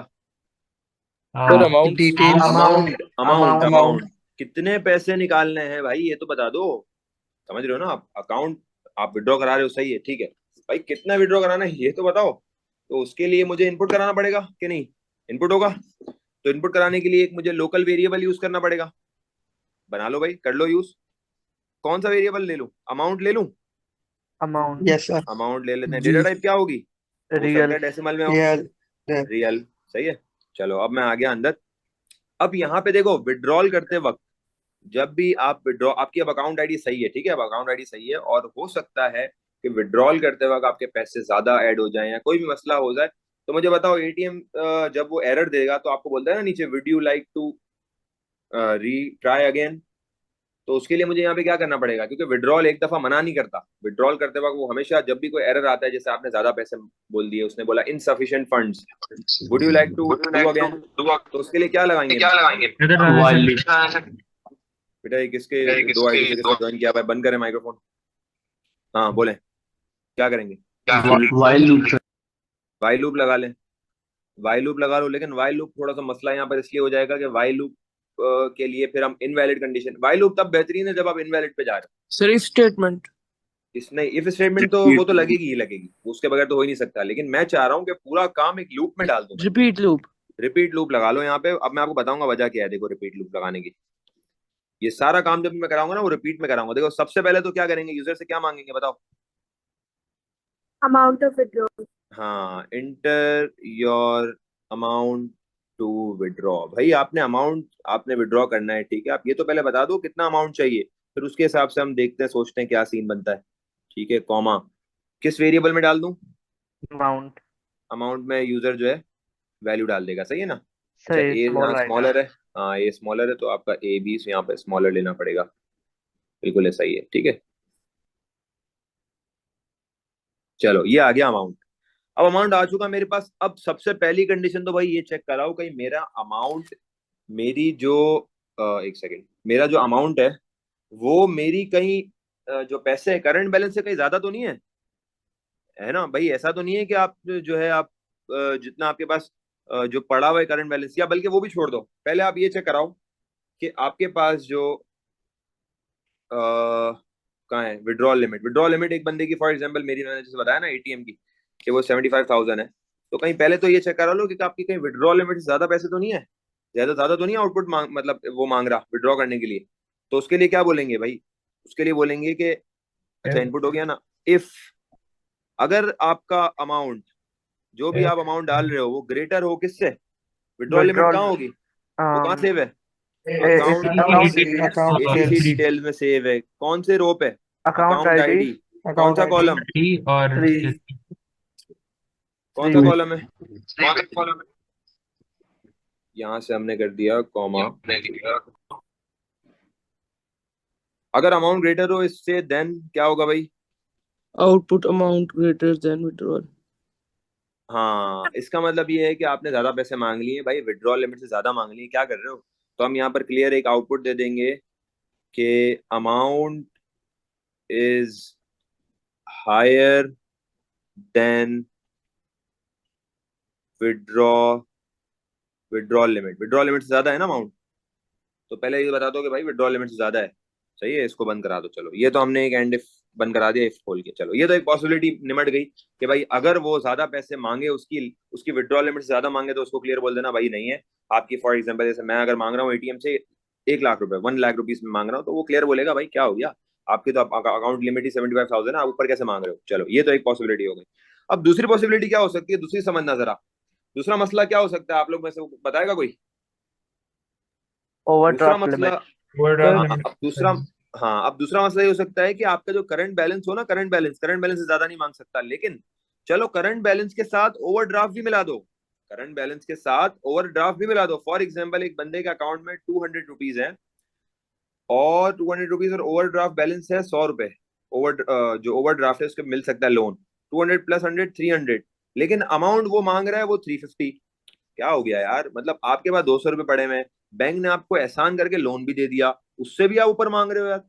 Sir amount details amount amount amount amount कितने पैसे निकालने हैं भाई, ये तो बता दो। समझ रहे हो ना आप? अकाउंट आप विड्रॉ करा रहे हो, सही है, ठीक है भाई, कितना विड्रॉ कराना है ये तो बताओ। तो उसके लिए मुझे इनपुट कराना पड़ेगा कि नहीं? इनपुट होगा। तो इनपुट कराने के लिए एक मुझे लोकल वेरिएबल यूज करना पड़ेगा। बना लो भाई, कर लो यूज। कौन सा वेरिएबल ले लूं? अमाउंट ले लूं? अमाउंट यस सर अमाउंट ले लेते हैं। जी डेटा टाइप क्या होगी? हो सकता रियल है डेसिमल में हो। Real real. सही है। चलो अब मैं आ गया अंदर। अब यहाँ पे देखो, विड्रॉल करते वक्त जब भी आप विड्रॉ, आपकी अब अकाउंट आईडी सही है, ठीक है, अब अकाउंट आईडी सही है, और हो सकता है कि विड्रॉल करते वक्त आपके पैसे ज्यादा ऐड हो जाए या कोई भी मसला हो जाए, तो मुझे बताओ एटीएम जब वो एरर देगा तो आपको बोलता है ना नीचे, would you like to retry again? तो उसके लिए मुझे यहाँ पे क्या करना पड़ेगा? क्योंकि विड्रॉल एक दफा मना नहीं करता। विड्रॉल करते वक्त वो हमेशा, जब भी कोई एरर आता है, जैसे आपने ज्यादा पैसे बोल दिए, उसने बोला insufficient funds, would you like to do again, तो उसके लिए क्या लगाएंगे? बेटा ये किसके दो आईडी से किसने ज्वाइन किया है? बंद करें माइक्रोफोन। हाँ बोले, क्या करेंगे? वाई लूप लगा लें। वाई लूप लगा लो, लेकिन वाई लूप थोड़ा सा मसला यहाँ पर इसलिए हो जाएगा कि वाई लूप के लिए फिर हम इनवैलिड कंडीशन, वाई लूप तब बेहतरीन है जब आप इनवैलिड पे जा रहे हो। सर इफ स्टेटमेंट इसमें इफ स्टेटमेंट तो वो तो लगेगी ही लगेगी, उसके बगैर तो हो ही नहीं सकता। लेकिन मैं चाह रहा हूँ कि पूरा काम एक लूप में डाल दूं। रिपीट लूप रिपीट लूप लगा लो यहाँ पे। अब मैं आपको बताऊंगा वजह क्या है। देखो, रिपीट लूप लगाने की, ये सारा काम जब मैं कराऊंगा ना, वो रिपीट में कराऊंगा। देखो सबसे पहले तो क्या करेंगे, यूजर से क्या मांगेंगे बताओ? Amount of withdrawal. हाँ, enter your amount to withdraw. भाई आपने अमाउंट, आपने विड्रॉ करना है, ठीक है, आप ये तो पहले बता दो कितना अमाउंट चाहिए, फिर उसके हिसाब से हम देखते हैं, सोचते हैं क्या सीन बनता है। ठीक है, कॉमा किस वेरिएबल में डाल दूं? अमाउंट अमाउंट में यूजर जो है वैल्यू डाल देगा, सही है ना? अच्छा, सही ए स्मॉल यहाँ राइट स्मॉलर है। हाँ ए स्मॉलर है, तो आपका ए बी यहाँ पे स्मॉलर लेना पड़ेगा। बिल्कुल ऐसा ही है, ठीक है। चलो ये आ गया अमाउंट। अब अमाउंट आ चुका मेरे पास। अब सबसे पहली कंडीशन तो भाई ये चेक कराओ कहीं मेरा अमाउंट, मेरी जो एक सेकेंड, मेरा जो अमाउंट है वो मेरी कहीं जो पैसे है करंट बैलेंस से कहीं ज्यादा तो नहीं है ना भाई? ऐसा तो नहीं है कि आप जो है आप जितना आपके पास जो पड़ा हुआ है करंट बैलेंस, या बल्कि वो भी छोड़ दो, पहले आप ये चेक कराओ कि आपके पास जो कहाँ है विड्रॉल लिमिट। विड्रॉल लिमिट एक बंदे की, फॉर एग्जांपल मेरी, मैंने जैसे बताया ना एटीएम की, कि वो 75,000 है, तो कहीं पहले तो ये चेक करा लो कि आपकी कहीं विड्रॉल लिमिट से ज्यादा पैसे तो नहीं है, ज्यादा ज्यादा तो नहीं आउटपुट मांग, मतलब वो मांग रहा विड्रॉ करने के लिए। तो उसके लिए क्या बोलेंगे भाई? उसके लिए बोलेंगे कि अच्छा, इनपुट हो गया ना, इफ अगर आपका अमाउंट, जो भी आप अमाउंट डाल रहे हो, वो ग्रेटर हो किससे? विड्रॉल लिमिट विड्रॉल कहाँ होगी? वो कहाँ सेव है? Account account ATC details details में सेव है। कौन से रो पे? Account account ID ID. कौन सा कॉलम? थ्री और थ्री कौन सा कॉलम है? यहाँ से हमने कर दिया कॉमा। अगर अमाउंट ग्रेटर हो इससे, देन क्या होगा भाई? Output amount greater than withdrawal हाँ, इसका मतलब ये है कि आपने ज्यादा पैसे मांग लिए भाई, विड्रॉल लिमिट से ज्यादा मांग लिए, क्या कर रहे हो? तो हम यहाँ पर क्लियर एक आउटपुट दे देंगे कि amount is higher than withdraw withdrawal limit. Withdrawal limit से ज्यादा है ना अमाउंट, तो पहले ये बता दो कि भाई विड्रॉल लिमिट से ज्यादा है। सही है, इसको बंद करा दो। चलो ये तो हमने एक एंड इफ बंद करा दिया, इफ खोल के। चलो ये तो एक पॉसिबिलिटी निमट गई कि भाई अगर वो ज्यादा पैसे मांगे, उसकी उसकी विड्रॉल लिमिट से ज्यादा मांगे, तो उसको क्लियर बोल देना भाई नहीं है आपकी। फॉर एग्जाम्पल जैसे मैं अगर मांग रहा हूँ एटीएम से 1 लाख रुपए, 1 लाख रुपीज में मांग रहा हूँ, तो वो क्लियर बोलेगा भाई क्या हो गया, आपकी तो अकाउंट लिमिट ही 75,000 है, आप ऊपर कैसे मांग रहे हो? चलो ये तो एक पॉसिबिलिटी हो गई। अब दूसरी पॉसिबिलिटी क्या हो सकती है? दूसरी समझना जरा, दूसरा मसला क्या हो सकता है? आप लोग में से बताएगा कोई? दूसरा ओवरड्राफ्ट मसला, लिमिट अब दूसरा, हाँ अब दूसरा मसला ये हो सकता है कि आपका जो करंट बैलेंस हो ना, करंट बैलेंस से ज्यादा नहीं मांग सकता, लेकिन चलो करंट बैलेंस के साथ ओवरड्राफ्ट भी मिला दो। करंट बैलेंस के साथ ओवरड्राफ्ट भी मिला दो। फॉर एग्जांपल एक बंदे के अकाउंट में 200 रुपीज है, और 200 रुपीज और ओवरड्राफ्ट बैलेंस है 100 रुपए। जो ओवरड्राफ्ट है उसके मिल सकता है लोन, 200 + 100 300, लेकिन अमाउंट वो मांग रहा है वो 350। क्या हो गया यार, मतलब आपके पास 200 रुपये पड़े हुए हैं, बैंक ने आपको एहसान करके लोन भी दे दिया, उससे भी आप ऊपर मांग रहे हो यार।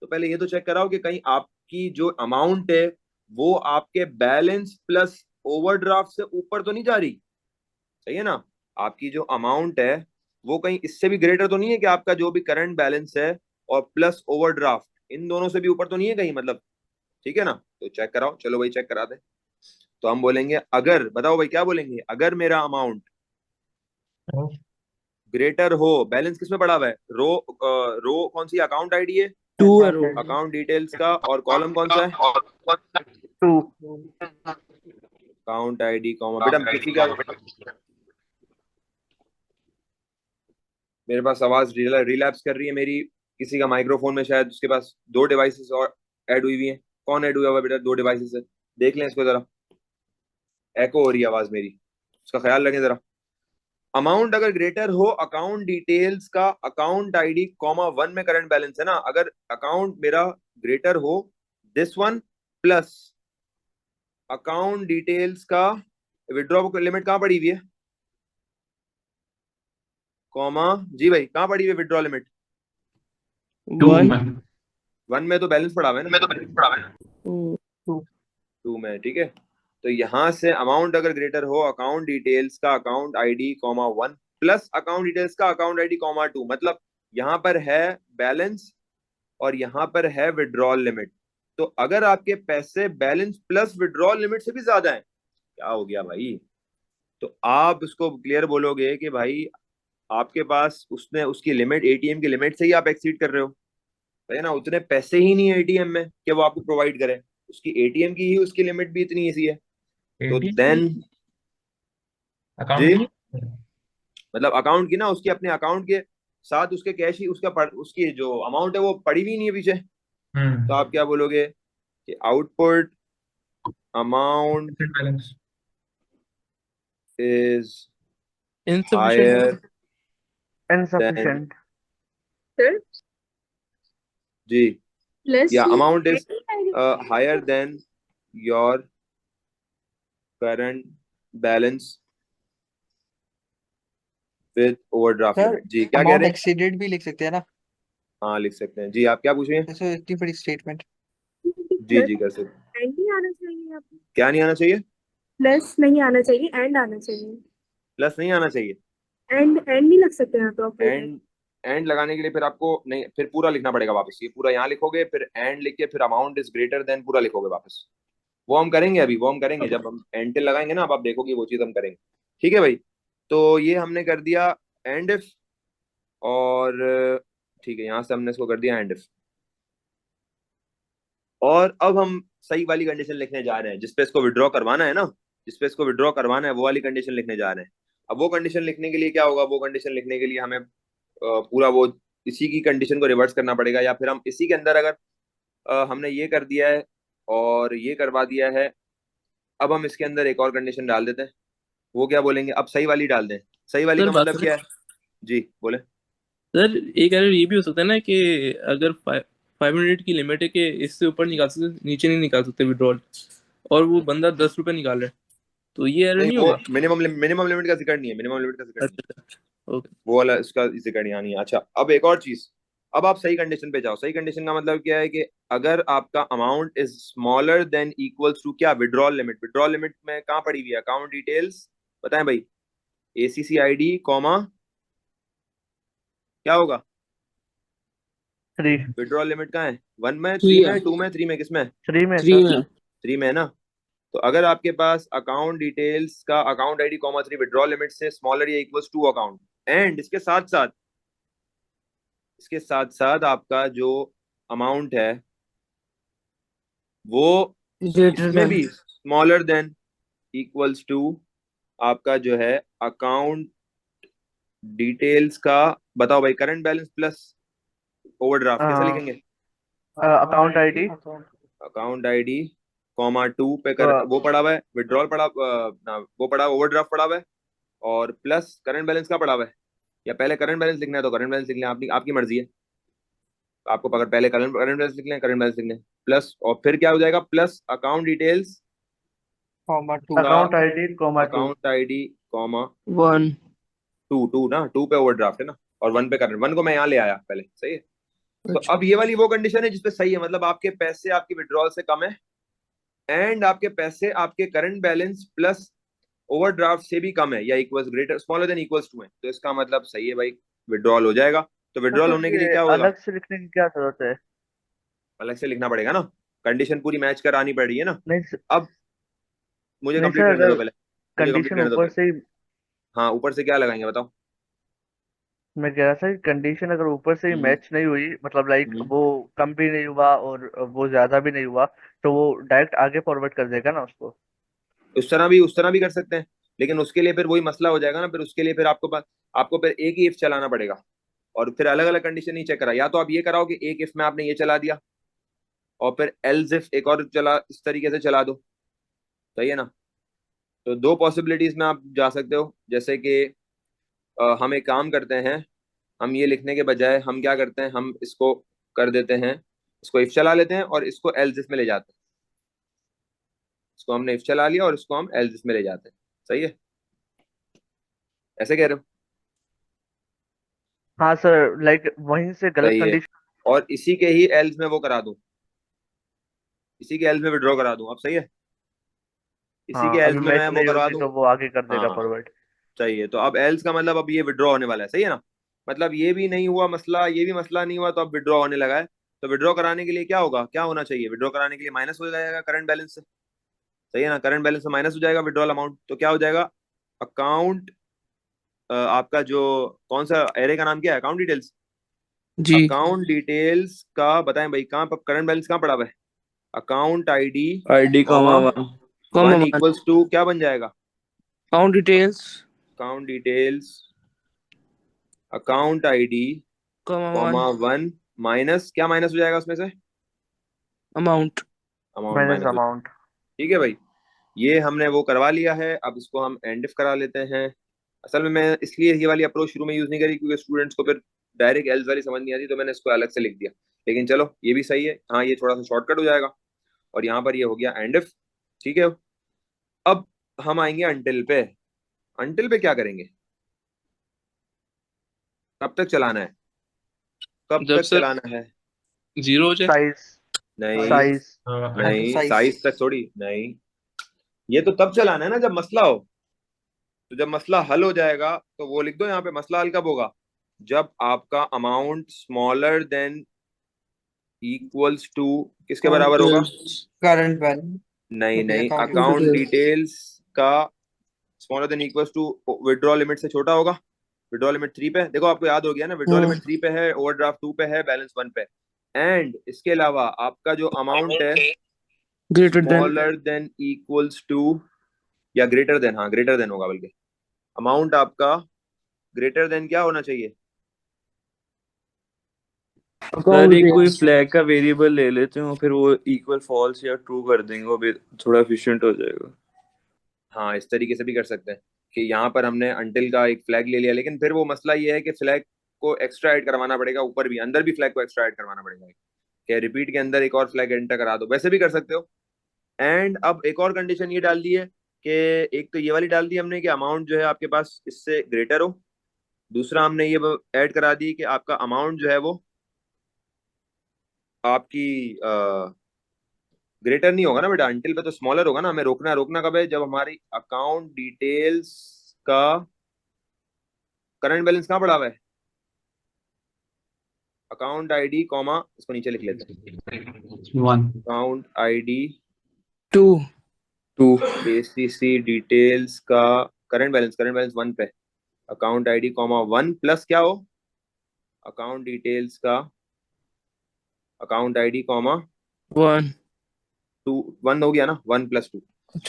तो पहले ये तो चेक कराओ कि कहीं आपकी जो अमाउंट है वो आपके बैलेंस प्लस ओवरड्राफ्ट से ऊपर तो नहीं जा रही। सही है ना? आपकी जो अमाउंट है वो कहीं इससे भी ग्रेटर तो नहीं है कि आपका जो भी करंट बैलेंस है और प्लस ओवरड्राफ्ट, इन दोनों से भी ऊपर तो नहीं है कहीं, मतलब। ठीक है ना? तो चेक कराओ, चलो भाई चेक करा दे। तो हम बोलेंगे अगर, बताओ भाई क्या बोलेंगे, अगर मेरा अमाउंट ग्रेटर हो, बैलेंस किसमें पड़ा हुआ है, रो कौन सी, अकाउंट आईडी है, Two arrow. अकाउंट डिटेल्स का, और कॉलम कौन सा है, टू। अकाउंट आईडी कॉमा, बेटा किसी का, मेरे पास आवाज रिलैप्स कर रही है मेरी, किसी का माइक्रोफोन में शायद उसके पास दो डिवाइसेस और ऐड हुई हुई हैं। कौन ऐड हुआ हुआ है बेटा दो डिवाइसेस से? देख लें इसको जरा, एको हो रही है आवाज मेरी, उसका ख्याल रखें जरा। अमाउंट अगर ग्रेटर हो अकाउंट डिटेल्स का, अकाउंट आईडी कॉमा 1 में करंट बैलेंस है ना, अगर अकाउंट मेरा ग्रेटर हो this one plus account details का, विड्रॉ लिमिट कहाँ पड़ी हुई है, कॉमा, जी भाई कहाँ पड़ी हुई है विड्रॉ लिमिट? 1. 1 में तो बैलेंस पड़ा हुआ है ना, Mm. 2 में, ठीक है। तो यहां से अमाउंट अगर ग्रेटर हो अकाउंट डिटेल्स का account ID comma 1 plus account details का अकाउंट आईडी कॉमा 2, मतलब यहां पर है बैलेंस और यहां पर है विड्रॉल लिमिट। तो अगर आपके पैसे बैलेंस प्लस विड्रॉल लिमिट से भी ज्यादा है, क्या हो गया भाई, तो आप उसको क्लियर बोलोगे कि भाई आपके पास उसने उसकी लिमिट, एटीएम की लिमिट से ही आप एक्सीड कर रहे हो, है ना, उतने पैसे ही नहीं है एटीएम में कि वो आपको प्रोवाइड करे, उसकी एटीएम की ही उसकी लिमिट भी इतनी ईजी है। तो देन अकाउंट जी, की मतलब अकाउंट की ना, उसके अपने अकाउंट के साथ उसके कैश ही उसकी जो अमाउंट है वो पड़ी भी नहीं है पीछे। तो आप क्या बोलोगे कि output amount balance is Insufficient. Higher than, insufficient. Sir ji, plus या amount is higher than your current balance with overdraft sir limit. जी क्या कह अमाउंट रहे हैं? एक्सीडेड भी लिख सकते हैं ना, हाँ लिख सकते हैं जी, आप क्या पूछ रहे हैं? जैसे इतनी बड़ी स्टेटमेंट। जी जी कर सकते। एंड नहीं आना चाहिए यहाँ पे, क्या नहीं आना चाहिए? प्लस नहीं आना चाहिए, एंड आना चाहिए। प्लस नहीं आना चाहिए। एंड एंड नहीं लग सकते यहाँ पे ऑपरेटर। एंड लगाने के लिए फिर आपको नहीं, फिर पूरा लिखना पड़ेगा वापस, ये पूरा यहाँ लिखोगे फिर एंड लिख के फिर अमाउंट इज ग्रेटर देन पूरा लिखोगे वापस। वो हम करेंगे अभी, वो हम करेंगे जब हम एंड टिल लगाएंगे ना, अब आप देखोगे वो चीज हम करेंगे। ठीक है भाई, तो ये हमने कर दिया एंड इफ, और ठीक है यहाँ से हमने इसको कर दिया एंड इफ, और अब हम सही वाली कंडीशन लिखने जा रहे हैं जिसपे इसको विड्रॉ करवाना है ना, जिसपे इसको विड्रॉ करवाना है वो वाली कंडीशन लिखने जा रहे हैं। अब वो कंडीशन लिखने के लिए क्या होगा, वो कंडीशन लिखने के लिए हमें पूरा वो इसी की कंडीशन को रिवर्स करना पड़ेगा, या फिर हम इसी के अंदर अगर हमने ये कर दिया है और ये करवा दिया है, अब हम इसके अंदर एक और कंडीशन डाल देते हैं। वो क्या बोलेंगे, अब सही वाली डाल दें। सही वाली सर का बात मतलब सुनिए। क्या है? जी बोले। सर एक एरर ये भी हो सकता है ना कि अगर 5 मिनट की लिमिट है कि इससे ऊपर निकाल सकते, नीचे नहीं निकाल सकते विड्रॉल, और वो बंदा 10 रुपए निकाल रहा है, तो ये एरर नहीं नहीं वो होगा? मिनिमम लिमिट का जिक्र नहीं है, मिनिमम लिमिट का जिक्र नहीं है, अच्छा, ओके। वो वाला इसका जिक्र यहाँ नहीं है। अच्छा अब एक और चीज, अब आप सही कंडीशन पे जाओ। सही कंडीशन का मतलब क्या है कि अगर आपका amount is smaller than equals to क्या, विड्रॉल लिमिट। विड्रॉल लिमिट में कहाँ पड़ी हुई है, अकाउंट डिटेल्स, बताएं भाई, एसीसी आईडी कॉमा क्या होगा, 3। विड्रॉल लिमिट कहाँ है, 1 में, 3 3 में, है, 2 में, 3 में, किस में? 3 में 3 सर। है। 3 में है ना। तो अगर आपके पास अकाउंट डिटेल्स का account ID comma 3 withdrawal limit से स्मॉलर या इक्वल्स टू अकाउंट, एंड इसके साथ साथ आपका जो अमाउंट है वो ग्रेटर इसमें देन। भी स्मॉलर देन इक्वल्स टू आपका जो है अकाउंट डिटेल्स का, बताओ भाई, करंट बैलेंस प्लस ओवरड्राफ्ट कैसे लिखेंगे? Account ID account ID comma 2 पे कर वो पड़ा हुआ है विड्रॉल पड़ा वो पड़ा ओवरड्राफ्ट पड़ा हुआ है, और प्लस करंट बैलेंस का पड़ा हुआ है, या पहले करंट बैलेंस लिखना है तो करंट बैलेंस लिख लें, आपकी मर्जी है, आपको अगर पहले करंट बैलेंस लिख लें करंट बैलेंस लिख लें, प्लस और फिर क्या हो जाएगा, plus account details comma 2 account ID comma 2 account ID comma 1 two ना, 2 पे ओवरड्राफ्ट है ना, और 1 पे करंट, 1 को मैं यहाँ ले आया पहले, सही है। तो अच्छा अब ये वाली वो कंडीशन है जिसपे सही है, मतलब आपके पैसे आपकी विड्रॉल से कम है एंड आपके पैसे आपके करंट बैलेंस प्लस ओवरड्राफ्ट से भी कम है या equals greater smaller than equals to है, तो इसका मतलब सही है भाई, विड्रॉल हो जाएगा। तो विड्रॉल तो होने के लिए ये क्या होगा, अलग से लिखने की क्या जरूरत है? अलग से लिखना पड़ेगा ना, कंडीशन पूरी मैच करानी पड़ रही है ना। नहीं अब मुझे नहीं कंप्लीट सर, करने दो अगर पहले, मुझे कंप्लीट कंडीशन करने दो ऊपर पहले। से ही, हाँ, ऊपर से क्या लगाएंगे बताओ। मैं कह रहा था कि कंडीशन अगर ऊपर से ही हम्म मैच नहीं हुई, मतलब लाइक हम्म। वो कम भी नहीं हुआ और वो ज्यादा भी नहीं हुआ, तो वो डायरेक्ट आगे फॉरवर्ड कर देगा ना उसको। उस तरह भी कर सकते हैं, लेकिन उसके लिए फिर वही मसला हो जाएगा ना, फिर उसके लिए फिर आपको फिर एक ही इफ चलाना पड़ेगा और फिर अलग अलग कंडीशन नहीं चेक करा, या तो आप ये कराओ कि एक इफ में आपने ये चला दिया और फिर एल्स इफ एक और चला, इस तरीके से चला दो, सही है ना। तो दो पॉसिबिलिटीज में आप जा सकते हो, जैसे कि हम एक काम करते हैं, हम ये लिखने के बजाय हम क्या करते हैं, हम इसको कर देते हैं, इसको इफ चला लेते हैं और इसको एल्स इफ में ले जाते हैं, इसको हमने इफ चला लिया और इसको हम एल्स इफ में ले जाते हैं, सही है, ऐसे कह रहे हो। हाँ सर, लाइक वहीं से गलत सही है, कंडीशन। और इसी के ही एल्स में वो करा दूं, इसी के एल्स में विड्रॉ करा दूं, अब सही है, इसी के हाँ, अभी एल्स में मैच मैं वो नहीं करवा होगी दूं। तो वो आगे कर देगा हाँ फॉरवर्ड। चाहिए, तो अब एल्स का मतलब अब ये विड्रॉ होने वाला है, सही है ना, मतलब ये भी नहीं हुआ मसला, ये भी मसला नहीं हुआ, तो अब विड्रॉ होने लगा है। तो विड्रॉ कराने के लिए क्या होगा, क्या होना चाहिए, विड्रॉ कराने के लिए माइनस हो जाएगा करंट बैलेंस से, सही है ना, करंट बैलेंस से माइनस हो जाएगा विड्रॉल अमाउंट, तो क्या हो जाएगा, अकाउंट आपका जो कौन सा एरे का नाम क्या है, अकाउंट डिटेल्स, जी अकाउंट डिटेल्स का बताएं भाई, कहाँ पर करंट बैलेंस कहाँ पड़ा हुआ है, account ID ID comma comma 1 comma 1 1 equals to क्या बन जाएगा, account details account details account ID comma 1 comma 1 minus क्या माइनस हो जाएगा उसमें से, अमाउंट अमाउंट माइनस माइनस हो, अमाउंट। ठीक है भाई, ये हमने वो करवा लिया है। अब इसको हम एंड इफ करा लेते हैं। असल में मैं इसलिए ये वाली अप्रोच शुरू में यूज नहीं करी क्योंकि स्टूडेंट्स को फिर डायरेक्ट एल्स वाली समझ नहीं आती, तो मैंने इसको अलग से लिख दिया, लेकिन चलो ये भी सही है, हाँ ये थोड़ा सा शॉर्टकट हो जाएगा। और यहाँ पर ये हो गया एंड इफ, ठीक है। अब हम आएंगे अंटिल पे, अंटिल पे क्या करेंगे, कब तक चलाना है, कब जब तक सर चलाना है, 0 हो जाए साइज नहीं साइज नहीं, Size. साइज तक थोड़ी नहीं, ये तो तब चलाना है ना जब मसला हो, तो जब मसला हल हो जाएगा तो वो लिख दो यहाँ पे, मसला हल कब होगा, जब आपका amount smaller than equals to किसके बराबर होगा, करंट बैलेंस नहीं रुपीज नहीं, अकाउंट अकाउंट डिटेल्स का smaller than equals to withdraw limit से छोटा होगा। विड्रॉ लिमिट 3 पे, देखो आपको याद हो गया ना, विड्रॉ लिमिट 3 पे है, ओवरड्राफ्ट 2 पे है, बैलेंस 1 पे, एंड इसके अलावा आपका जो अमाउंट है greater than smaller than equals to या ग्रेटर देन, हाँ ग्रेटर देन होगा, बल्कि अमाउंट आपका ग्रेटर देन क्या होना चाहिए, सर एक कोई फ्लैग का वेरिएबल ले लेते हो, फिर वो इक्वल फॉल्स या ट्रू कर देंगे, वो भी थोड़ा एफिशिएंट हो जाएगा। हाँ इस तरीके से भी कर सकते हैं कि यहाँ पर हमने अंटिल का एक फ्लैग ले लिया, लेकिन फिर वो मसला ये है कि फ्लैग को एक्स्ट्रा ऐड करवाना पड़ेगा, ऊपर भी अंदर भी फ्लैग को एक्स्ट्रा ऐड करवाना पड़ेगा, कि रिपीट के अंदर एक और फ्लैग एंटर करा दो, वैसे भी कर सकते हो। एंड अब एक और कंडीशन ये डाल दी है कि एक तो ये वाली डाल दी हमने कि अमाउंट जो है आपके पास इससे ग्रेटर हो, दूसरा हमने ये ऐड करा दी कि आपका अमाउंट जो है वो आपकी ग्रेटर नहीं होगा ना बेटा, अंटिल पे तो स्मॉलर होगा ना, हमें रोकना है, रोकना कब है, जब हमारी अकाउंट डिटेल्स का करंट बैलेंस कहाँ पड़ा हुआ है, अकाउंट आईडी कॉमा, इसको नीचे लिख लेते हैं, 1 अकाउंट आईडी 2 एसीसी डिटेल्स का करंट बैलेंस 1 पे, अकाउंट आईडी कॉमा 1 प्लस क्या हो, अकाउंट डिटेल्स का अकाउंट आईडी कॉमा 1 2, 1 हो गया ना, 1 प्लस 2,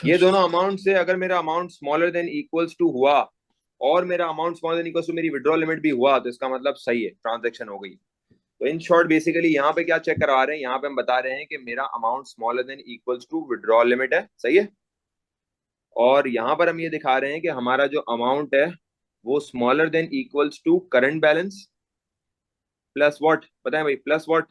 ये दोनों अमाउंट से अगर मेरा amount smaller than equals to हुआ और मेरा amount smaller than equals to मेरी विड्रॉ लिमिट भी हुआ, तो इसका मतलब सही है, ट्रांजैक्शन हो गई। तो इन शॉर्ट बेसिकली यहाँ पे क्या चेक करवा रहे हैं, यहाँ पे हम बता रहे हैं कि मेरा amount smaller than equals to withdraw limit है, सही है, और यहाँ पर हम ये दिखा रहे हैं कि हमारा जो अमाउंट है वो smaller than equals to current balance plus what, बताएं भाई, प्लस व्हाट,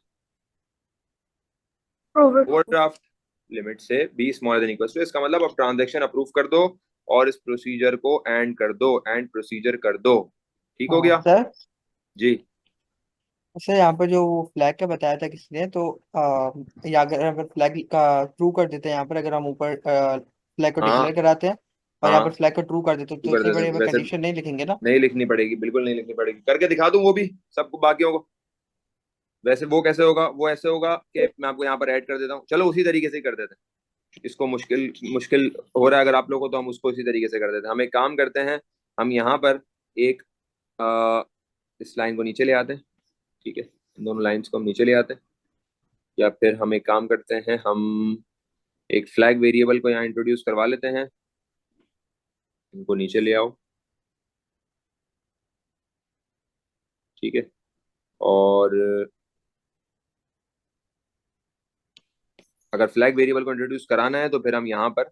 ओवरड्राफ्ट, लिमिट से be smaller than equal to, इसका मतलब अब ट्रांजैक्शन अप्रूव कर दो और इस प्रोसीजर को एंड कर दो, एंड प्रोसीजर कर दो। ठीक हो हाँ गया सर। जी। सर यहाँ पर जो वो फ्लैग का बताया था किसी ने, तो या अगर फ्लैग का ट्रू कर देते हैं यहाँ पर, अगर हम ऊपर फ्लैग को हाँ डिक्लेयर कराते हैं और यहाँ हाँ, पर फ्लैग को ट्रू कर देते हैं, तू तो कर इससे देते बड़ी वैसे कंडीशन नहीं लिखेंगे ना? नहीं लिखनी पड़ेगी, बिल्कुल नहीं लिखनी पड़ेगी, करके दिखा दूं वो भी सबको बाकियों को। वैसे वो कैसे होगा, वो ऐसे होगा कि मैं आपको यहाँ पर ऐड कर देता हूँ, चलो उसी तरीके से ही कर देते हैं। इसको मुश्किल मुश्किल हो रहा है अगर आप लोगों को, तो हम उसको इसी तरीके से कर देते हैं। हम एक काम करते हैं, हम यहाँ पर एक इस लाइन को नीचे ले आते हैं, ठीक है, इन दोनों लाइंस को हम नीचे ले आते हैं, या फिर हम एक काम करते हैं, हम एक फ्लैग वेरिएबल को यहाँ इंट्रोड्यूस करवा लेते हैं, इनको नीचे ले आओ, ठीक है। और अगर फ्लैग वेरिएबल को इंट्रोड्यूस कराना है तो फिर हम यहाँ पर,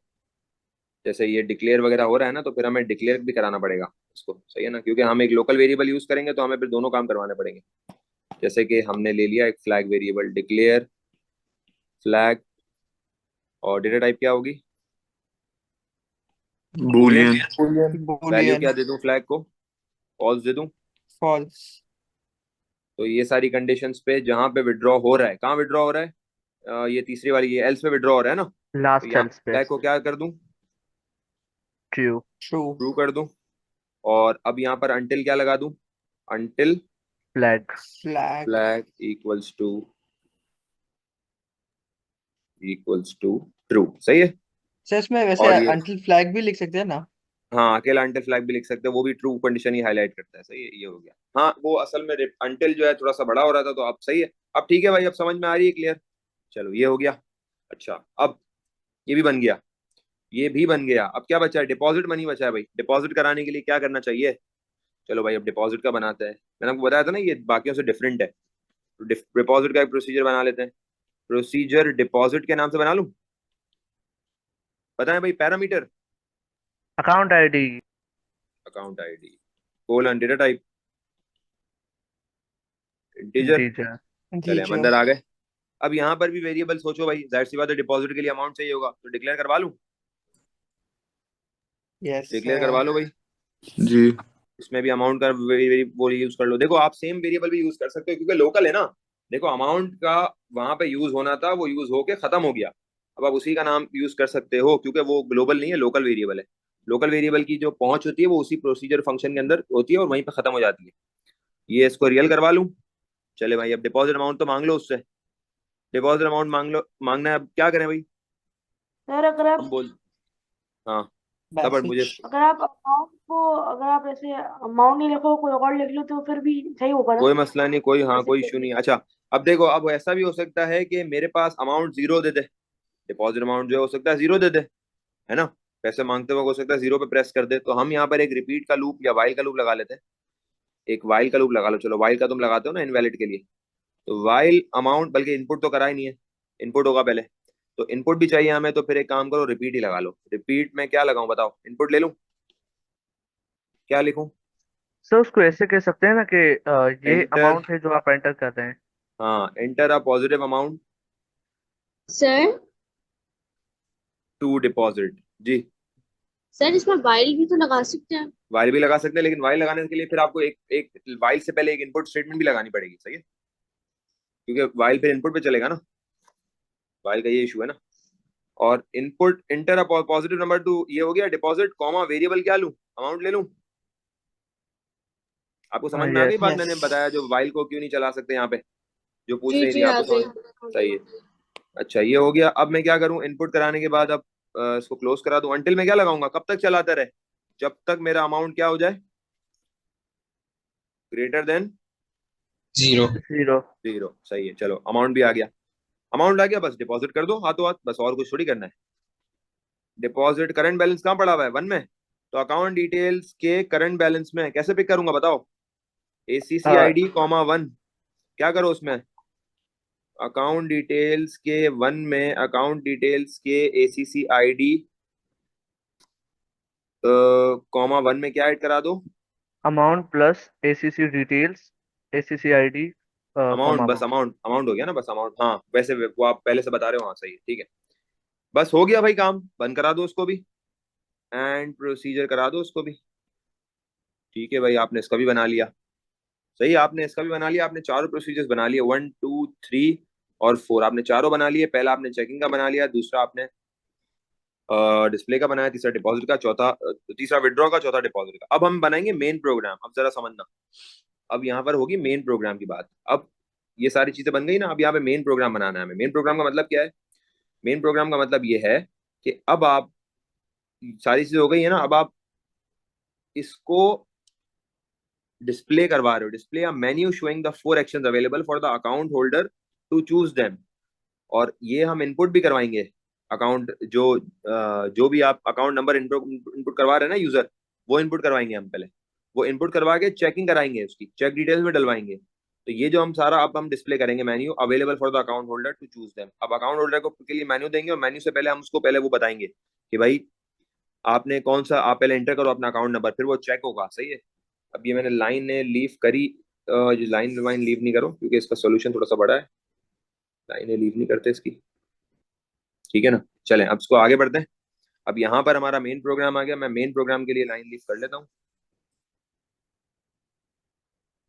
जैसे ये डिक्लेयर वगैरह हो रहा है ना, तो फिर हमें डिक्लेयर भी कराना पड़ेगा इसको, सही है ना, क्योंकि हम एक लोकल वेरिएबल यूज करेंगे तो हमें फिर दोनों काम करवाने पड़ेंगे। जैसे कि हमने ले लिया एक फ्लैग वेरिएबल डिक्लेयर फ्लैग, और डेटा टाइप क्या होगी, बूलियन। Value Boolean. क्या दे दूं फ्लैग को, फॉल्स दे दूं। फॉल्स। तो ये सारी कंडीशंस पे जहां पे विड्रॉ हो रहा है, कहाँ विड्रॉ हो रहा है, ये तीसरी वाली, ये एल्स पे विड्रॉ हो रहा है ना, तो लास्ट यहाँ एल्स पे फ्लैग को क्या कर दूं, ट्रू। ट्रू। ट्रू कर दूं। और अब यहाँ पर अंटिल क्या लगा दूं, until flag. Flag. Flag equals to true, सही है। सर इसमें वैसे और ये अंटिल फ्लैग भी लिख सकते हैं ना? हाँ, अकेला अंटिल फ्लैग भी लिख सकते हैं, वो भी ट्रू कंडीशन ही हाईलाइट करता है, सही है, ये हो गया। हाँ, वो असल में अंटिल जो है थोड़ा सा बड़ा हो रहा था, तो अब सही है, अब ठीक है भाई, अब समझ में आ रही है, क्लियर। चलो ये हो गया। अच्छा, अब ये भी बन गया, ये भी बन गया। अब क्या बचा है, डिपॉजिट मनी बचा है भाई। डिपॉजिट कराने के लिए क्या करना चाहिए, चलो भाई अब डिपॉजिट का बनाते हैं। मैंने आपको बताया था ना ये बाकियों से डिफरेंट है, तो डिपॉजिट का एक प्रोसीजर बना लेते हैं। प्रोसीजर डिपॉजिट के नाम से बना लूं, पता है भाई, parameter account ID. Account ID colon data type integer. Integer. चले हम अंदर आ गए। अब यहाँ पर भी वेरिएबल सोचो भाई, जाहिर सी बात है डिपॉजिट के लिए अमाउंट चाहिए होगा, तो डिक्लेयर करवा लूं, यस डिक्लेयर करवा लो भाई। जी। इसमें भी अमाउंट का वो यूज कर लो। देखो आप सेम वेरिएबल भी यूज कर सकते हो क्योंकि लोकल है ना। देखो अमाउंट का वहां पे यूज होना था, वो यूज होके खत्म हो गया, अब आप उसी का नाम यूज कर सकते हो क्योंकि वो ग्लोबल नहीं है, लोकल वेरिएबल है। लोकल वेरिएबल की जो पहुंच होती है वो उसी प्रोसीजर फंक्शन के अंदर होती है और वहीं पे खत्म हो जाती है। ये इसको रियल करवा लूं, चले भाई अब डिपॉजिट अमाउंट तो मांग लो उससे, डिपॉजिट अमाउंट मांग लो, मांगना है, अब क्या करें भाई, सर अगर हम आप बोल, हाँ तब मुझे, अगर आप अमाउंट को, अगर आप ऐसे अमाउंट नहीं लिखो, कोई और लिख लो, तो फिर भी सही होगा ना? कोई मसला नहीं, कोई, हाँ जैसे कोई इशू नहीं। अच्छा, अब देखो, अब ऐसा भी हो सकता है कि मेरे पास अमाउंट जीरो दे दे, डिपॉजिट अमाउंट जो है हो सकता है जीरो दे दे, है ना, पैसे मांगते वक्त हो सकता है जीरो पे प्रेस कर दे, तो हम यहाँ पर एक रिपीट का लूप या वाइल का लूप लगा लेते हैं। एक वाइल का लूप लगा लो, चलो वाइल का तुम लगाते हो ना इनवैलिड के लिए, तो वाइल अमाउंट, बल्कि इनपुट तो करा ही नहीं है, इनपुट होगा पहले, तो इनपुट भी चाहिए हमें, तो फिर एक काम करो रिपीट ही लगा लो। रिपीट में क्या लगाऊं बताओ, इनपुट ले लूं, क्या लिखूं, सर उसको ऐसे कह सकते हैं ना कि ये एंटर, अमाउंट है जो आप एंटर कर रहे हैं। हाँ enter a positive amount sir, to deposit जी। सर इसमें वाइल भी तो लगा सकते हैं। वाइल भी लगा सकते हैं, लेकिन वाइल लगाने के लिए फिर आपको एक एक वाइल से पहले एक इनपुट स्टेटमेंट भी लगानी पड़ेगी, सही है, क्योंकि वाइल फिर इनपुट पे चलेगा ना, वाइल का ये इशू है ना। और input inter a positive number two, ये हो गया डिपॉजिट कॉमा वेरिएबल क्या लूं, अमाउंट ले लूं। आपको समझ में आ गई यस। बात, मैंने बताया जो वाइल को क्यों नहीं चला सकते यहाँ पे, जो पूछ जी रही थी जी, आ आपको गई। समझ, सही है। अच्छा ये हो गया, अब मैं क्या करूं, इनपुट कराने के बाद अब इसको क्लोज करा दूं। अंटिल में क्या लगाऊंगा, कब तक चलाता रहे, जब तक मेरा अमाउंट क्या हो जाए, greater than zero. Zero. Zero, सही है। चलो अमाउंट भी आ गया, अमाउंट आ गया, बस डिपॉजिट कर दो हाथों हाथ, बस और कुछ थोड़ी करना है। डिपॉजिट करंट बैलेंस कहाँ पड़ा हुआ है, वन में, तो अकाउंट डिटेल्स के करंट बैलेंस में कैसे पिक करूंगा बताओ, एसीसी आईडी कॉमा वन, क्या करो उसमें, अकाउंट डिटेल्स के वन में, अकाउंट डिटेल्स के एसीसी आईडी कॉमा वन में क्या ऐड करा दो, amount plus ACC details, ACC ID amount, comma बस अमाउंट। अमाउंट, अमाउंट हो गया ना, बस अमाउंट, हाँ वैसे वो आप पहले से बता रहे हो, हाँ सही है, ठीक है। बस हो गया भाई काम, बंद करा दो उसको भी एंड प्रोसीजर करा दो उसको भी। ठीक है भाई, आपने इसका भी बना लिया। सही है, आपने इसका भी बना लिया, आपने चारों प्रोसीजर्स बना लिए, 1 2 3 और 4 आपने चारों बना लिए। पहला आपने चेकिंग का बना लिया, दूसरा आपने डिस्प्ले का बनाया, तीसरा डिपॉजिट का, चौथा तीसरा विड्रॉ का, चौथा डिपॉजिट का। अब हम बनाएंगे मेन प्रोग्राम। अब जरा समझना, अब यहाँ पर होगी मेन प्रोग्राम की बात। अब ये सारी चीजें बन गई ना, अब यहाँ पे मेन प्रोग्राम बनाना है हमें। मेन प्रोग्राम का मतलब क्या है? मेन प्रोग्राम का मतलब ये है कि अब आप, सारी चीजें हो गई है ना, अब आप इसको डिस्प्ले करवा रहे हो। Display a menu showing the 4 actions available for the account holder to choose them. और ये हम इनपुट भी करवाएंगे। अकाउंट जो भी आप अकाउंट नंबर इनपुट करवा रहे हैं ना यूजर, वो इनपुट करवाएंगे हम पहले। वो इनपुट करवा के चेकिंग कराएंगे, उसकी चेक डिटेल्स में डलवाएंगे। तो ये जो हम सारा अब हम डिस्प्ले करेंगे, menu available for the account holder to choose them. अब अकाउंट होल्डर को के लिए मेन्यू देंगे, और मेन्यू से पहले हम उसको पहले वो बताएंगे कि भाई आपने कौन सा, आप पहले एंटर करो अपना अकाउंट नंबर, फिर वो चेक होगा। सही है। अब ये मैंने लाइन ने लीव करी, लाइन वाइन लीव नहीं करो क्योंकि इसका सोल्यूशन थोड़ा सा बड़ा है। लाइनें लीव नहीं करते इसकी, ठीक है ना। चलें अब इसको आगे बढ़ते हैं। अब यहाँ पर हमारा मेन प्रोग्राम आ गया। मैं मेन प्रोग्राम के लिए लाइन लीव कर लेता हूँ।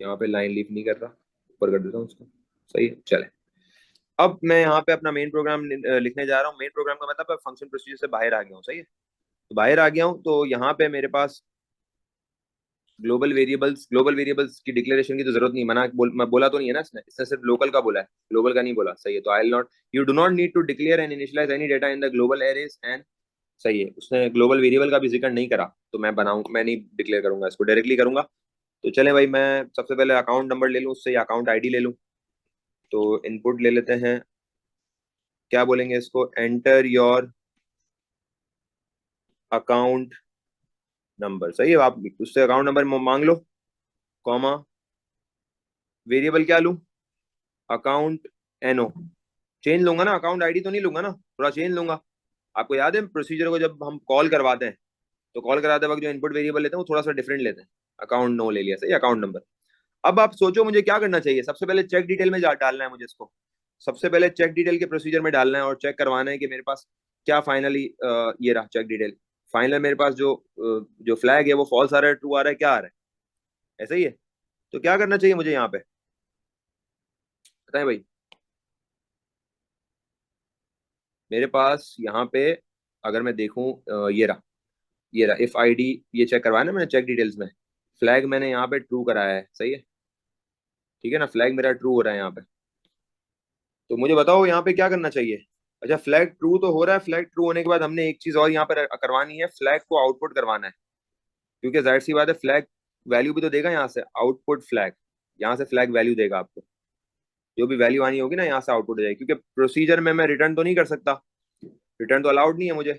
यहाँ पे लाइन लीव नहीं कर रहा, ऊपर कर देता हूँ उसको। सही है, चले। अब मैं यहाँ पे अपना मेन प्रोग्राम लिखने जा रहा हूँ। मेन प्रोग्राम का मतलब फंक्शन प्रोसीजर से बाहर आ गया हूँ। सही है, तो बाहर आ गया हूँ, तो यहाँ पे मेरे पास ग्लोबल वेरिएबल्स की डिक्लेरेशन की तो जरूरत नहीं। मैं बोला तो नहीं है ना इसने सिर्फ लोकल का बोला है, ग्लोबल का नहीं बोला। सही है, तो I not, you do not need to declare and initialise any data in the global arrays and. सही है, उसने ग्लोबल वेरिएबल का भी जिक्र नहीं करा, तो मैं नहीं डिक्लेयर करूंगा, इसको डायरेक्टली करूंगा। तो चले भाई, मैं सबसे पहले अकाउंट नंबर ले लूँ उससे, अकाउंट आईडी ले लूँ। तो इनपुट ले लेते हैं, क्या बोलेंगे इसको, एंटर योर अकाउंट नंबर। सही है, आप उससे अकाउंट नंबर मांग लो, कॉमा वेरिएबल क्या लूँ, अकाउंट एनओ। चेंज लूंगा ना, अकाउंट आईडी तो नहीं लूंगा ना, थोड़ा चेंज लूंगा। आपको याद है प्रोसीजर को जब हम कॉल करवाते हैं, तो कॉल कराते वक्त जो इनपुट वेरिएबल लेते हैं वो थोड़ा सा डिफरेंट लेते हैं। अकाउंट नो ले लिया, सही, अकाउंट नंबर। अब आप सोचो मुझे क्या करना चाहिए। सबसे पहले चेक डिटेल में डालना है मुझे इसको। सबसे पहले चेक डिटेल के प्रोसीजर में डालना है और चेक करवाना है कि मेरे पास क्या फाइनली, ये रहा चेक डिटेल। फाइनल मेरे पास जो फ्लैग है वो फॉल्स आ रहा है, ट्रू आ रहा है, क्या आ रहा है, ऐसा ही है। तो क्या करना चाहिए मुझे यहाँ पे, बताएं भाई। मेरे पास यहाँ पे अगर मैं देखूं, ये रहा इफ आईडी, ये चेक करवाया ना मैंने चेक डिटेल्स में। फ्लैग मैंने यहाँ पे ट्रू कराया है, सही है, ठीक है ना। फ्लैग मेरा ट्रू हो रहा है यहाँ पे। तो मुझे बताओ यहाँ पे क्या करना चाहिए। अच्छा, फ्लैग ट्रू तो हो रहा है। फ्लैग ट्रू होने के बाद हमने एक चीज और यहाँ पर करवानी है, फ्लैग को आउटपुट करवाना है। क्योंकि जाहिर सी बात है, फ्लैग वैल्यू भी तो देगा यहाँ से, आउटपुट फ्लैग। यहाँ से फ्लैग वैल्यू देगा आपको, जो भी वैल्यू आनी होगी ना यहाँ से आउटपुट हो जाएगी। क्योंकि प्रोसीजर में मैं रिटर्न तो नहीं कर सकता, रिटर्न तो अलाउड नहीं है मुझे।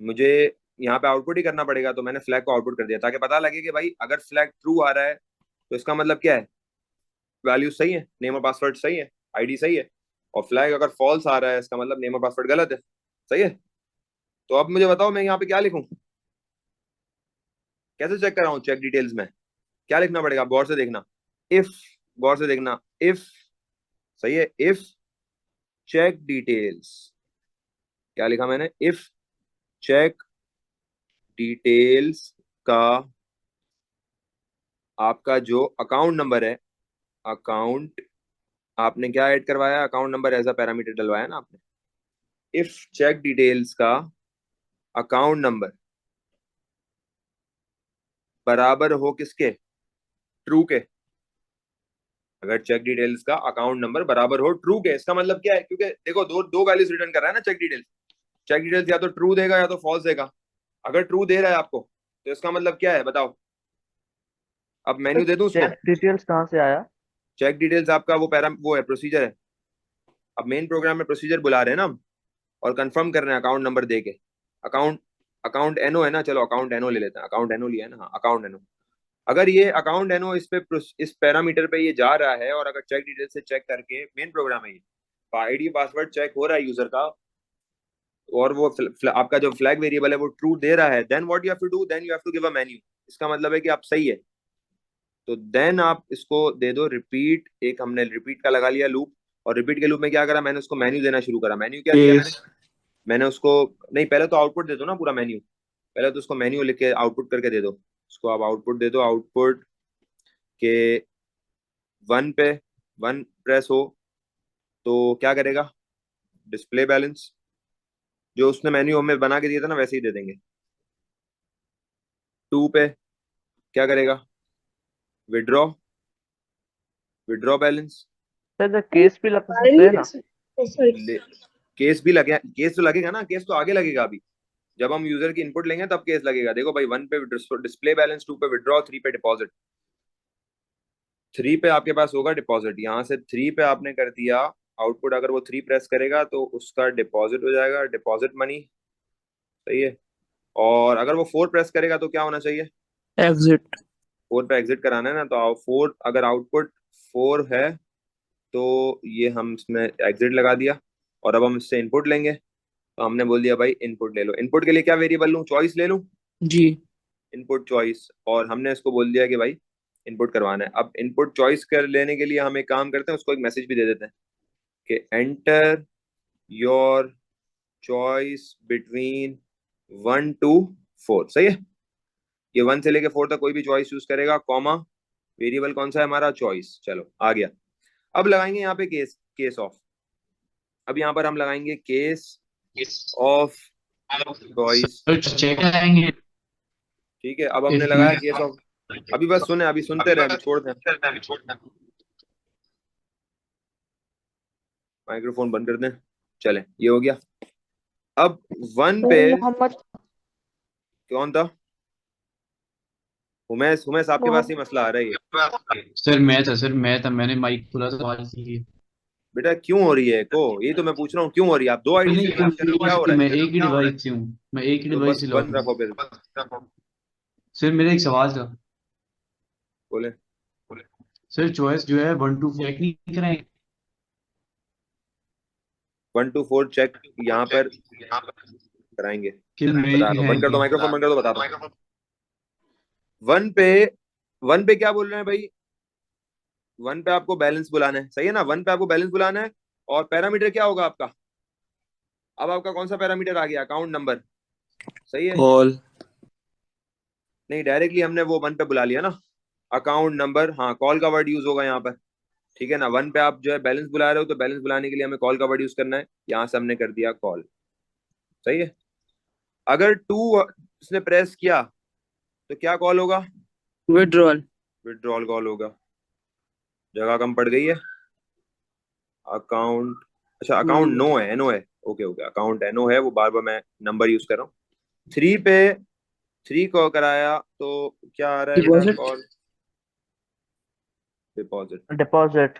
मुझे यहाँ पे आउटपुट ही करना पड़ेगा। तो मैंने फ्लैग को आउटपुट कर दिया ताकि पता लगे कि भाई अगर फ्लैग ट्रू आ रहा है तो इसका मतलब क्या है, वैल्यू सही है, नेम और पासवर्ड सही है, आईडी सही है। और फ्लैग अगर फॉल्स आ रहा है, इसका मतलब नेम और पासवर्ड गलत है। सही है। तो अब मुझे बताओ मैं यहाँ पे क्या लिखूं, कैसे चेक कराऊं चेक डिटेल्स में, क्या लिखना पड़ेगा, गौर से देखना। इफ, गौर से देखना, इफ, सही है, इफ चेक डिटेल्स, क्या लिखा मैंने, इफ चेक डिटेल्स का आपका जो अकाउंट नंबर है, अकाउंट, आपने क्या ऐड करवाया, account number as a parameter डलवाया ना आपने। इफ चेक डिटेल्स का अकाउंट नंबर बराबर हो किसके, ट्रू के। अगर चेक डिटेल्स का अकाउंट नंबर बराबर हो ट्रू के, इसका मतलब क्या है, क्योंकि देखो दो दो वैल्यूज रिटर्न कर रहा है ना चेक डिटेल्स। चेक डिटेल्स या तो ट्रू देगा या तो फॉल्स देगा। अगर ट्रू दे रहा है आपको तो इसका मतलब क्या है बताओ। अब मेन्यू दे दूं उसको। चेक डिटेल्स कहाँ से आया? चेक डिटेल्स आपका वो है, प्रोसीजर है। अब मेन प्रोग्राम में प्रोसीजर बुला रहे हैं ना हम, और कंफर्म कर रहे हैं अकाउंट नंबर दे के। अकाउंट अकाउंट एनओ है ना, चलो अकाउंट एनओ ले लेते हैं। अकाउंट एनओ लिया है ना, हाँ अकाउंट एनओ। अगर ये अकाउंट एनओ इस पैरामीटर पे ये जा रहा है, और अगर चेक डिटेल से चेक करके, मेन प्रोग्राम है ये, आईडी पासवर्ड चेक हो रहा है यूजर का, और वो आपका जो फ्लैग वेरिएबल है वो ट्रू दे रहा है, then what you have to do, then you have to give a menu. इसका मतलब है कि आप सही है, तो देन आप इसको दे दो रिपीट। एक हमने रिपीट का लगा लिया लूप, और रिपीट के लूप में क्या करा, मैंने उसको मेन्यू देना शुरू करा। मेन्यू क्या दिया मैंने, मैंने उसको, नहीं पहले तो आउटपुट दे दो ना पूरा मेन्यू, पहले तो उसको मेन्यू लिख के आउटपुट करके दे दो। उसको आप आउटपुट दे दो, आउटपुट के वन पे, वन प्रेस हो तो क्या करेगा, डिस्प्ले बैलेंस, जो उसने मेन्यू हमें बना के दिया था ना वैसे ही दे देंगे। टू पे क्या करेगा, withdraw, withdraw balance. Sir case भी लग सकते हैं ना? केस भी लगे, केस तो लगेगा ना, केस तो आगे लगेगा अभी, जब हम यूजर की इनपुट लेंगे तब केस लगेगा। देखो भाई, वन पे डिस्प्ले बैलेंस, टू पे विड्रॉ, थ्री पे डिपॉजिट। थ्री पे आपके पास होगा डिपॉजिट, यहाँ से थ्री पे आपने कर दिया आउटपुट, अगर वो थ्री प्रेस करेगा तो उसका डिपॉजिट हो जाएगा, डिपॉजिट मनी। सही है। और अगर वो फोर प्रेस करेगा तो क्या होना चाहिए, एग्जिट। फोर पे एग्जिट कराना है ना, तो फोर, अगर आउटपुट फोर है तो ये हम इसमें एग्जिट लगा दिया। और अब हम इससे इनपुट लेंगे, तो हमने बोल दिया भाई इनपुट ले लो। इनपुट के लिए क्या वेरिएबल लूँ, चॉइस ले लूँ, जी। इनपुट चॉइस, और हमने इसको बोल दिया कि भाई इनपुट करवाना है। अब इनपुट चॉइस कर लेने के लिए हम एक काम करते हैं, उसको एक मैसेज भी दे देते हैं कि enter your choice between one two four. सही है, ये वन से लेके फोर तक कोई भी चॉइस चूज करेगा, कॉमा, वेरिएबल कौन सा है हमारा, चॉइस। चलो आ गया। अब लगाएंगे यहाँ पे केस, केस ऑफ। अब यहाँ पर हम लगाएंगे केस ऑफ चॉइस। चेक आएंगे ठीक है, अब हमने लगाया केस ऑफ। अभी बस सुने, अभी सुनते रहे, अभी छोड़ दें, माइक्रोफोन बंद कर दें। चले, ये हो गया। अब वन पे मोहम्मद कौन था, उमेश, उमेश आपके पास ही मसला आ रही है। सर मैं था मैंने माइक खुला था आवाज नहीं की। बेटा क्यों हो रही है को, यही तो मैं पूछ रहा हूँ, क्यों हो रही है, आप दो आईडी से बात कर रहे हो, क्या हो रहा मैं है। एक ही डिवाइस से हूँ, मैं एक ही तो डिवाइस बस से लॉग बंद रखो फिर। सर मेरा एक सवाल था बोले, सर, चॉइस जो है 1 to 4 चेक नहीं कराएंगे? वन टू फोर चेक यहाँ पर कराएंगे। कि बता मेरी रहा हूँ, बंद कर दो माइक्रोफोन, बंद कर दो, बता दो। वन पे, वन पे क्या बोल रहे हैं भाई, वन पे आपको बैलेंस बुलाना है। सही है ना, वन पे आपको बैलेंस बुलाना है। और पैरामीटर क्या होगा आपका, अब आपका कौन सा पैरामीटर आ गया, अकाउंट नंबर। सही है, कॉल। नहीं डायरेक्टली हमने वो वन पे बुला लिया ना, अकाउंट नंबर। हाँ, कॉल का वर्ड यूज होगा यहाँ पर। ठीक है ना, वन पे आप जो है बैलेंस बुला रहे हो, तो बैलेंस बुलाने के लिए हमें कॉल का वर्ड यूज करना है, यहाँ से हमने कर दिया कॉल। सही है। अगर टू इसने प्रेस किया तो क्या कॉल होगा, विड्रॉल। विड्रॉल कॉल होगा। जगह कम पड़ गई है, अकाउंट, अच्छा अकाउंट नो है, एनओ है। ओके ओके, अकाउंट एनओ है, वो बार बार मैं नंबर यूज कर रहा हूँ। थ्री पे, थ्री को कराया तो क्या आ रहा है बेटा, deposit. Call, deposit. Deposit.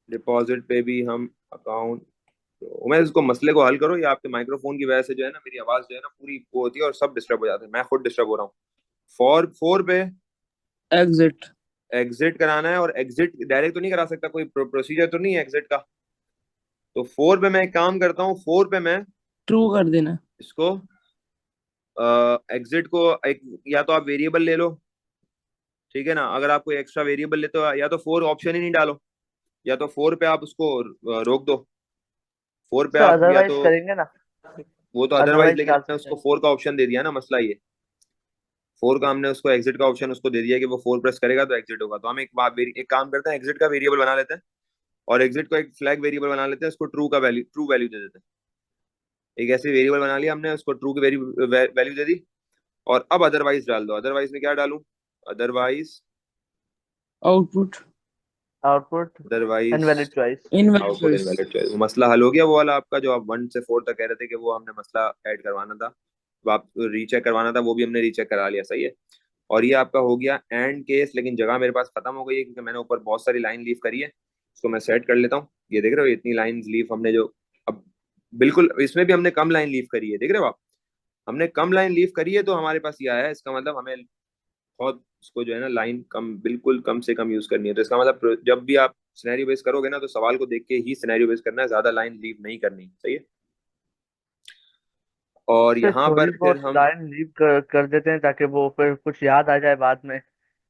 Deposit पे भी हम अकाउंट, तो मैं इसको मसले को हल करो, ये आपके माइक्रोफोन की वजह से जो है ना, मेरी आवाज जो है ना पूरी वो होती है और सब डिस्टर्ब हो जाते हैं, मैं खुद डिस्टर्ब हो रहा हूँ। फोर, फोर पे एग्जिट। एग्जिट कराना है, और एग्जिट डायरेक्ट तो नहीं करा सकता, कोई प्रोसीजर तो नहीं है एग्जिट का। तो फोर पे मैं एक काम करता हूँ, फोर पे मैं ट्रू कर देना। इसको एग्जिट को एक, या तो आप वेरिएबल ले लो, ठीक है ना, अगर आप कोई एक्स्ट्रा वेरिएबल लेते हो, या तो फोर ऑप्शन ही नहीं डालो, या तो फोर पे आप उसको रोक दो। फोर पे सर आप या अदरवाइज तो, करेंगे ना? वो तो अदरवाइज, अदरवाइज लेकिन डाल हमने सकते उसको हैं। फोर का ऑप्शन दे दिया ना, मसला ये, फोर का हमने उसको एग्जिट का ऑप्शन उसको दे दिया कि वो फोर प्रेस करेगा तो एग्जिट होगा। तो हम एक काम करते हैं, एग्जिट का वेरिएबल बना लेते हैं, और एग्जिट को एक फ्लैग वेरिएबल बना लेते हैं, उसको ट्रू का वैल्यू, ट्रू वैल्यू दे देते हैं। एक ऐसे वेरिएबल बना लिया हमने, उसको ट्रू की वैल्यू दे दी। और अब अदरवाइज डाल दो, अदरवाइज में क्या डालूं, otherwise, output. Output otherwise invalid choice. Invalid output choice. Invalid choice. वो मसला हल हो गया, वो वाला आपका जो आप वन से फोर तक कह रहे थे कि वो हमने मसला ऐड करवाना था, वो आप रीचेक करवाना था, वो भी हमने रीचेक करा लिया। सही है। और ये आपका हो गया एंड केस, लेकिन जगह मेरे पास खत्म हो गई है क्योंकि मैंने ऊपर बहुत सारी लाइन लीव करी है, उसको मैं सेट कर लेता हूँ। ये देख रहे हो, इतनी लाइन लीव हमने जो, अब बिल्कुल इसमें भी हमने कम लाइन लीव करी है, देख रहे हो आप, हमने कम लाइन लीव करी है, तो हमारे पास ये आया है। इसका मतलब हमें बहुत उसको जो है ना लाइन कम, बिल्कुल कम से कम यूज करनी है। तो इसका मतलब जब भी आप सिनेरियो बेस करोगे ना, तो सवाल को देख के ही सिनेरियो बेस करना है, ज्यादा लाइन लीव नहीं करनी। सही है। और सर यहाँ थोड़ी पर फिर बहुत हम, लाइन लीव कर देते हैं ताकि वो फिर कुछ याद आ जाए बाद में,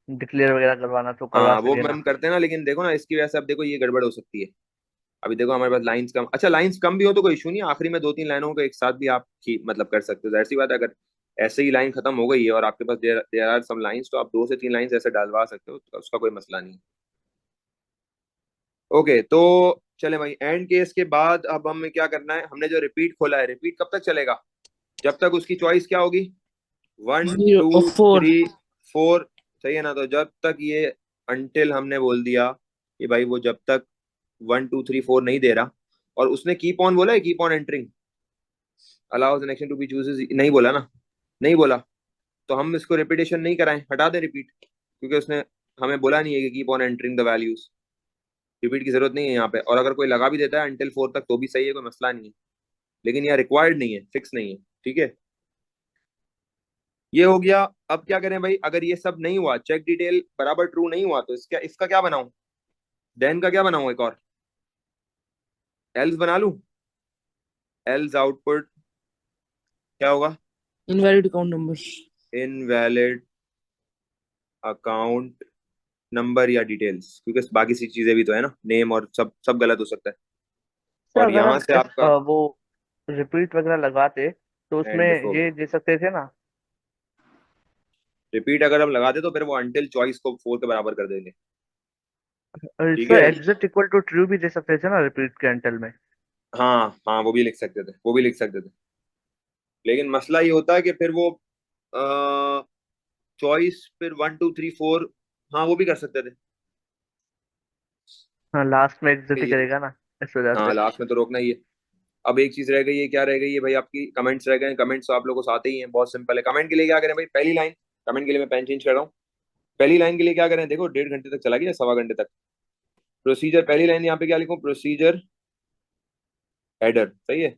डिक्लेयर वगैरह करवाना तो करवा हाँ वो सके ना। हम करते हैं ना, लेकिन देखो ना इसकी वजह से अब देखो ये गड़बड़ हो सकती है। अभी देखो हमारे पास लाइंस कम, अच्छा लाइंस कम भी हो तो कोई इशू नहीं, आखिरी में 2-3 लाइनों को एक साथ भी आप मतलब कर सकते हो, जाहिर सी बात है। अगर ऐसे ही लाइन खत्म हो गई है और आपके पास देयर आर सम लाइंस, तो आप 2 से 3 लाइंस ऐसे डलवा सकते हो, तो उसका कोई मसला नहीं। ओके, तो चले भाई, एंड केस के बाद अब हमें क्या करना है, हमने जो रिपीट खोला है, रिपीट कब तक चलेगा? जब तक उसकी चॉइस क्या होगी, 1 0 और 2 4। 3 4, सही है ना? तो जब तक ये, अनटिल हमने बोल दिया कि भाई वो जब तक 1 2 3 4 नहीं दे रहा, और उसने कीप ऑन बोला है, keep on entering, allows connection to be chooses, नहीं बोला ना? नहीं बोला, तो हम इसको रिपीटेशन नहीं कराएं, हटा दें रिपीट, क्योंकि उसने हमें बोला नहीं है कि keep on entering the values, repeat की जरूरत नहीं है यहाँ पे। और अगर कोई लगा भी देता है अंटिल 4 तक तो भी सही है, कोई मसला नहीं है, लेकिन यह रिक्वायर्ड नहीं है, फिक्स नहीं है, ठीक है? ये हो गया। अब क्या करें भाई, अगर ये सब नहीं हुआ, चेक डिटेल बराबर ट्रू नहीं हुआ, तो इसका इसका क्या बनाऊं, देन का क्या बनाऊं एक और, एल्स बना लूं? एल्स आउटपुट क्या होगा, invalid account number. Invalid account number या डिटेल्स, क्योंकि बाकी सी चीजें भी तो है ना, नेम और सब सब गलत हो सकता है। सर और अगर यहाँ हम से आपका वो रिपीट वगैरह लगाते तो उसमें एंड बिफोर, ये दे सकते थे ना। रिपीट अगर हम लगाते तो फिर वो अंटिल चॉइस को 4 के बराबर कर देंगे, ठीक सर है? एग्जिट इक्वल टू ट्रू भी दे सकते थे ना रिपीट के एंटल में। हाँ हाँ, वो भी लिख सकते थे, वो भी लिख सकते थे, लेकिन मसला ये होता है कि फिर वो चॉइस फिर 1 2 3 4, हाँ वो भी कर सकते थे। हाँ लास्ट में एग्जिट ही ये, करेगा ना, इस वजह हाँ से। लास्ट में तो रोकना ही है। अब एक चीज रह गई है, क्या रह गई है भाई, आपकी कमेंट्स रह गए हैं। कमेंट्स तो आप लोगों को आते ही हैं, बहुत सिंपल है। कमेंट के लिए क्या करें भाई, पहली लाइन, कमेंट के लिए मैं पेन चेंज कर रहा हूँ। पहली लाइन के लिए क्या करें, देखो 1.5 घंटे तक चला गया, 1.25 घंटे तक। प्रोसीजर, पहली लाइन यहाँ पे क्या लिखूं, प्रोसीजर हेडर, सही है।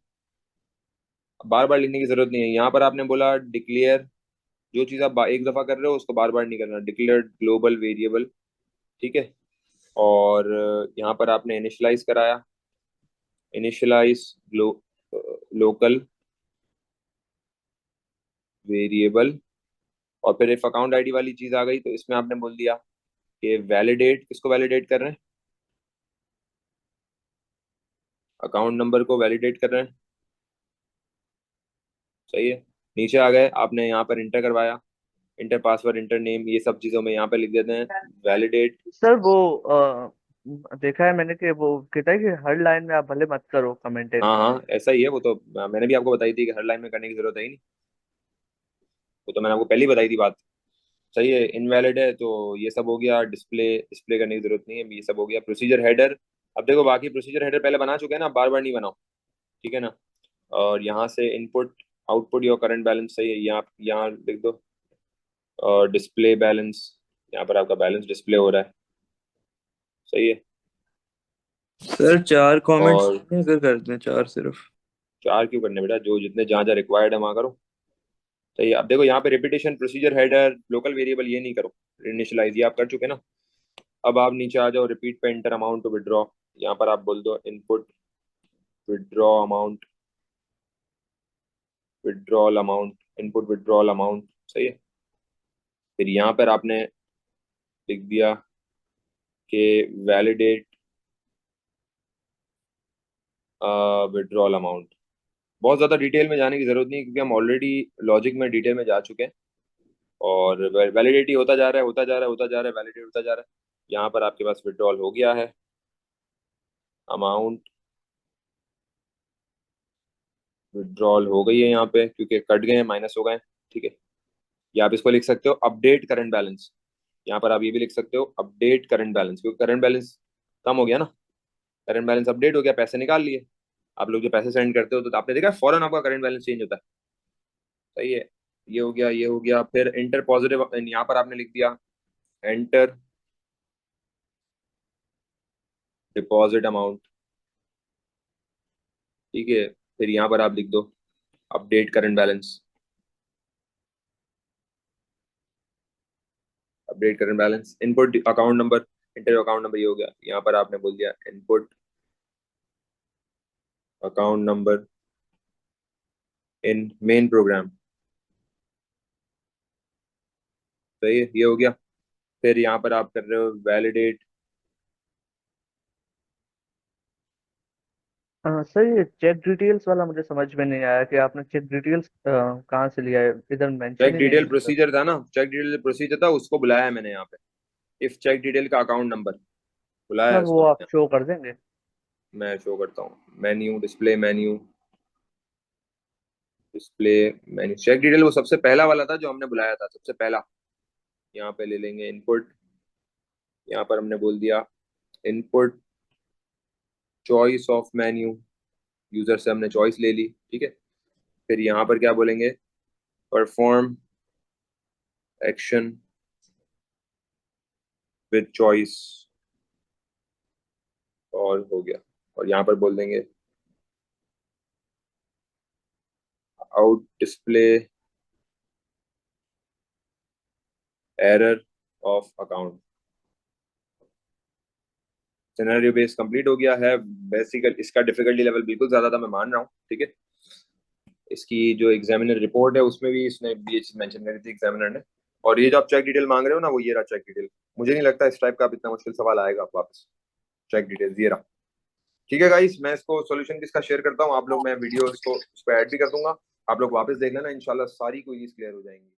बार बार लिखने की जरूरत नहीं है, यहाँ पर आपने बोला डिक्लेयर, जो चीज आप एक दफा कर रहे हो उसको बार बार नहीं करना, डिक्लेयर ग्लोबल वेरिएबल, ठीक है। और यहाँ पर आपने इनिशियलाइज कराया, इनिशियलाइज लोकल वेरिएबल, और फिर इफ अकाउंट आईडी वाली चीज आ गई, तो इसमें आपने बोल दिया कि वैलिडेट, किसको वैलिडेट कर रहे हैं, अकाउंट नंबर को वैलिडेट कर रहे हैं, सही है। नीचे आ गए, आपने यहाँ पर इंटर करवाया, इंटर पासवर्ड, इंटर नेम, ये सब चीजों में यहाँ पे लिख देते हैं वैलिडेट। सर वो देखा है मैंने कि वो कहता है कि हर लाइन में आप भले मत करो कमेंट इन। हाँ हाँ, ऐसा ही है वो तो, मैंने भी आपको बताई थी कि हर लाइन में करने की जरूरत है ही नहीं, वो तो मैंने आपको पहले ही बताई थी बात, सही है। इनवैलिड है तो ये सब हो गया, डिस्प्ले डिस्प्ले करने की जरूरत नहीं है, ये सब हो गया। प्रोसीजर हेडर, अब देखो बाकी प्रोसीजर हेडर पहले बना चुके हैं ना, बार बार नहीं बनाओ, ठीक है ना? और यहाँ से input output your current balance, सही है, यहाँ यहाँ लिख दो। और डिस्प्ले बैलेंस, यहाँ पर आपका बैलेंस डिस्प्ले हो रहा है, सही है। सर 4 कमेंट्स और अगर करते हैं, 4 सिर्फ। 4 क्यों करने बेटा, जो जितने जहाँ जहाँ रिक्वायर्ड है वहाँ करो, सही है। अब देखो यहाँ पे repetition, procedure header, local variable, ये नहीं करो, इनिशियलाइज ये आप कर चुके ना। अब आप नीचे आ जाओ, रिपीट पे इंटर अमाउंट टू विड्रॉ, यहाँ पर आप बोल दो input withdraw amount, withdrawal amount, input withdrawal amount, सही है। फिर यहाँ पर आपने लिख दिया कि वैलिडेट विड्रॉल अमाउंट। बहुत ज़्यादा डिटेल में जाने की ज़रूरत नहीं है, क्योंकि हम ऑलरेडी लॉजिक में डिटेल में जा चुके हैं। और वैलिडिटी होता जा रहा है, होता जा रहा है, होता जा रहा है, वैलिडेट होता जा रहा है। यहाँ पर आपके पास विड्रॉल हो गया है, अमाउंट विड्रॉल हो गई है यहाँ पे, क्योंकि कट गए हैं, माइनस हो गए हैं, ठीक है। या आप इसको लिख सकते हो अपडेट करंट बैलेंस, यहाँ पर आप ये भी लिख सकते हो अपडेट करंट बैलेंस, क्योंकि करंट बैलेंस कम हो गया ना, करंट बैलेंस अपडेट हो गया, पैसे निकाल लिए। आप लोग जो पैसे सेंड करते हो तो आपने देखा फौरन आपका करंट बैलेंस चेंज होता है, सही है। ये हो गया, ये हो गया। फिर एंटर पॉजिटिव, यहाँ पर आपने लिख दिया एंटर डिपॉजिट अमाउंट, ठीक है। फिर यहाँ पर आप लिख दो update current balance, update current balance, input account number, enter account number, ये हो गया। यहाँ पर आपने बोल दिया input account number in main program, सही है, ये हो गया। फिर यहाँ पर आप कर रहे हो वैलिडेट सर ये चेक डिटेल्स वाला मुझे समझ में नहीं आया कि आपने चेक डिटेल्स कहाँ से लिया है, इधर मेंशन चेक ही नहीं डिटेल है सर। प्रोसीजर था ना, चेक डिटेल प्रोसीजर था, उसको बुलाया है मैंने यहाँ पे। इफ चेक डिटेल का अकाउंट नंबर बुलाया है सर वो उसको आप मैंने। शो कर देंगे? मैं शो करता हूँ, menu, display menu, display menu. Check detail वो सबसे पहला वाला था जो हमने बुलाया था, सबसे पहला। यहाँ पे ले लेंगे इनपुट, यहाँ पर हमने बोल दिया input choice of menu, user से हमने चॉइस ले ली, ठीक है। फिर यहाँ पर क्या बोलेंगे, परफॉर्म एक्शन विद चॉइस, और हो गया। और यहाँ पर बोल देंगे out display error of account. Scenario base complete हो गया है। बेसिकल इसका डिफिकल्टी लेवल बिल्कुल ज्यादा था, मैं मान रहा हूँ, ठीक है। इसकी जो एग्जामिनर रिपोर्ट है उसमें भी इसने भी ये चीज मेंशन करी थी एग्जामिनर ने। और ये जो आप चेक डिटेल मांग रहे हो ना, वो ये रहा चेक डिटेल। मुझे नहीं लगता इस टाइप का अब इतना मुश्किल सवाल आएगा वापस। चेक डिटेल ये रहा, ठीक है गाइस। मैं इसको सॉल्यूशन किसका शेयर करता हूँ, आप लोग, मैं वीडियो इसको उस पर ऐड भी कर दूंगा। आप लोग वापस देख लेना, इंशाल्लाह सारी क्वेरीज क्लियर हो जाएंगी।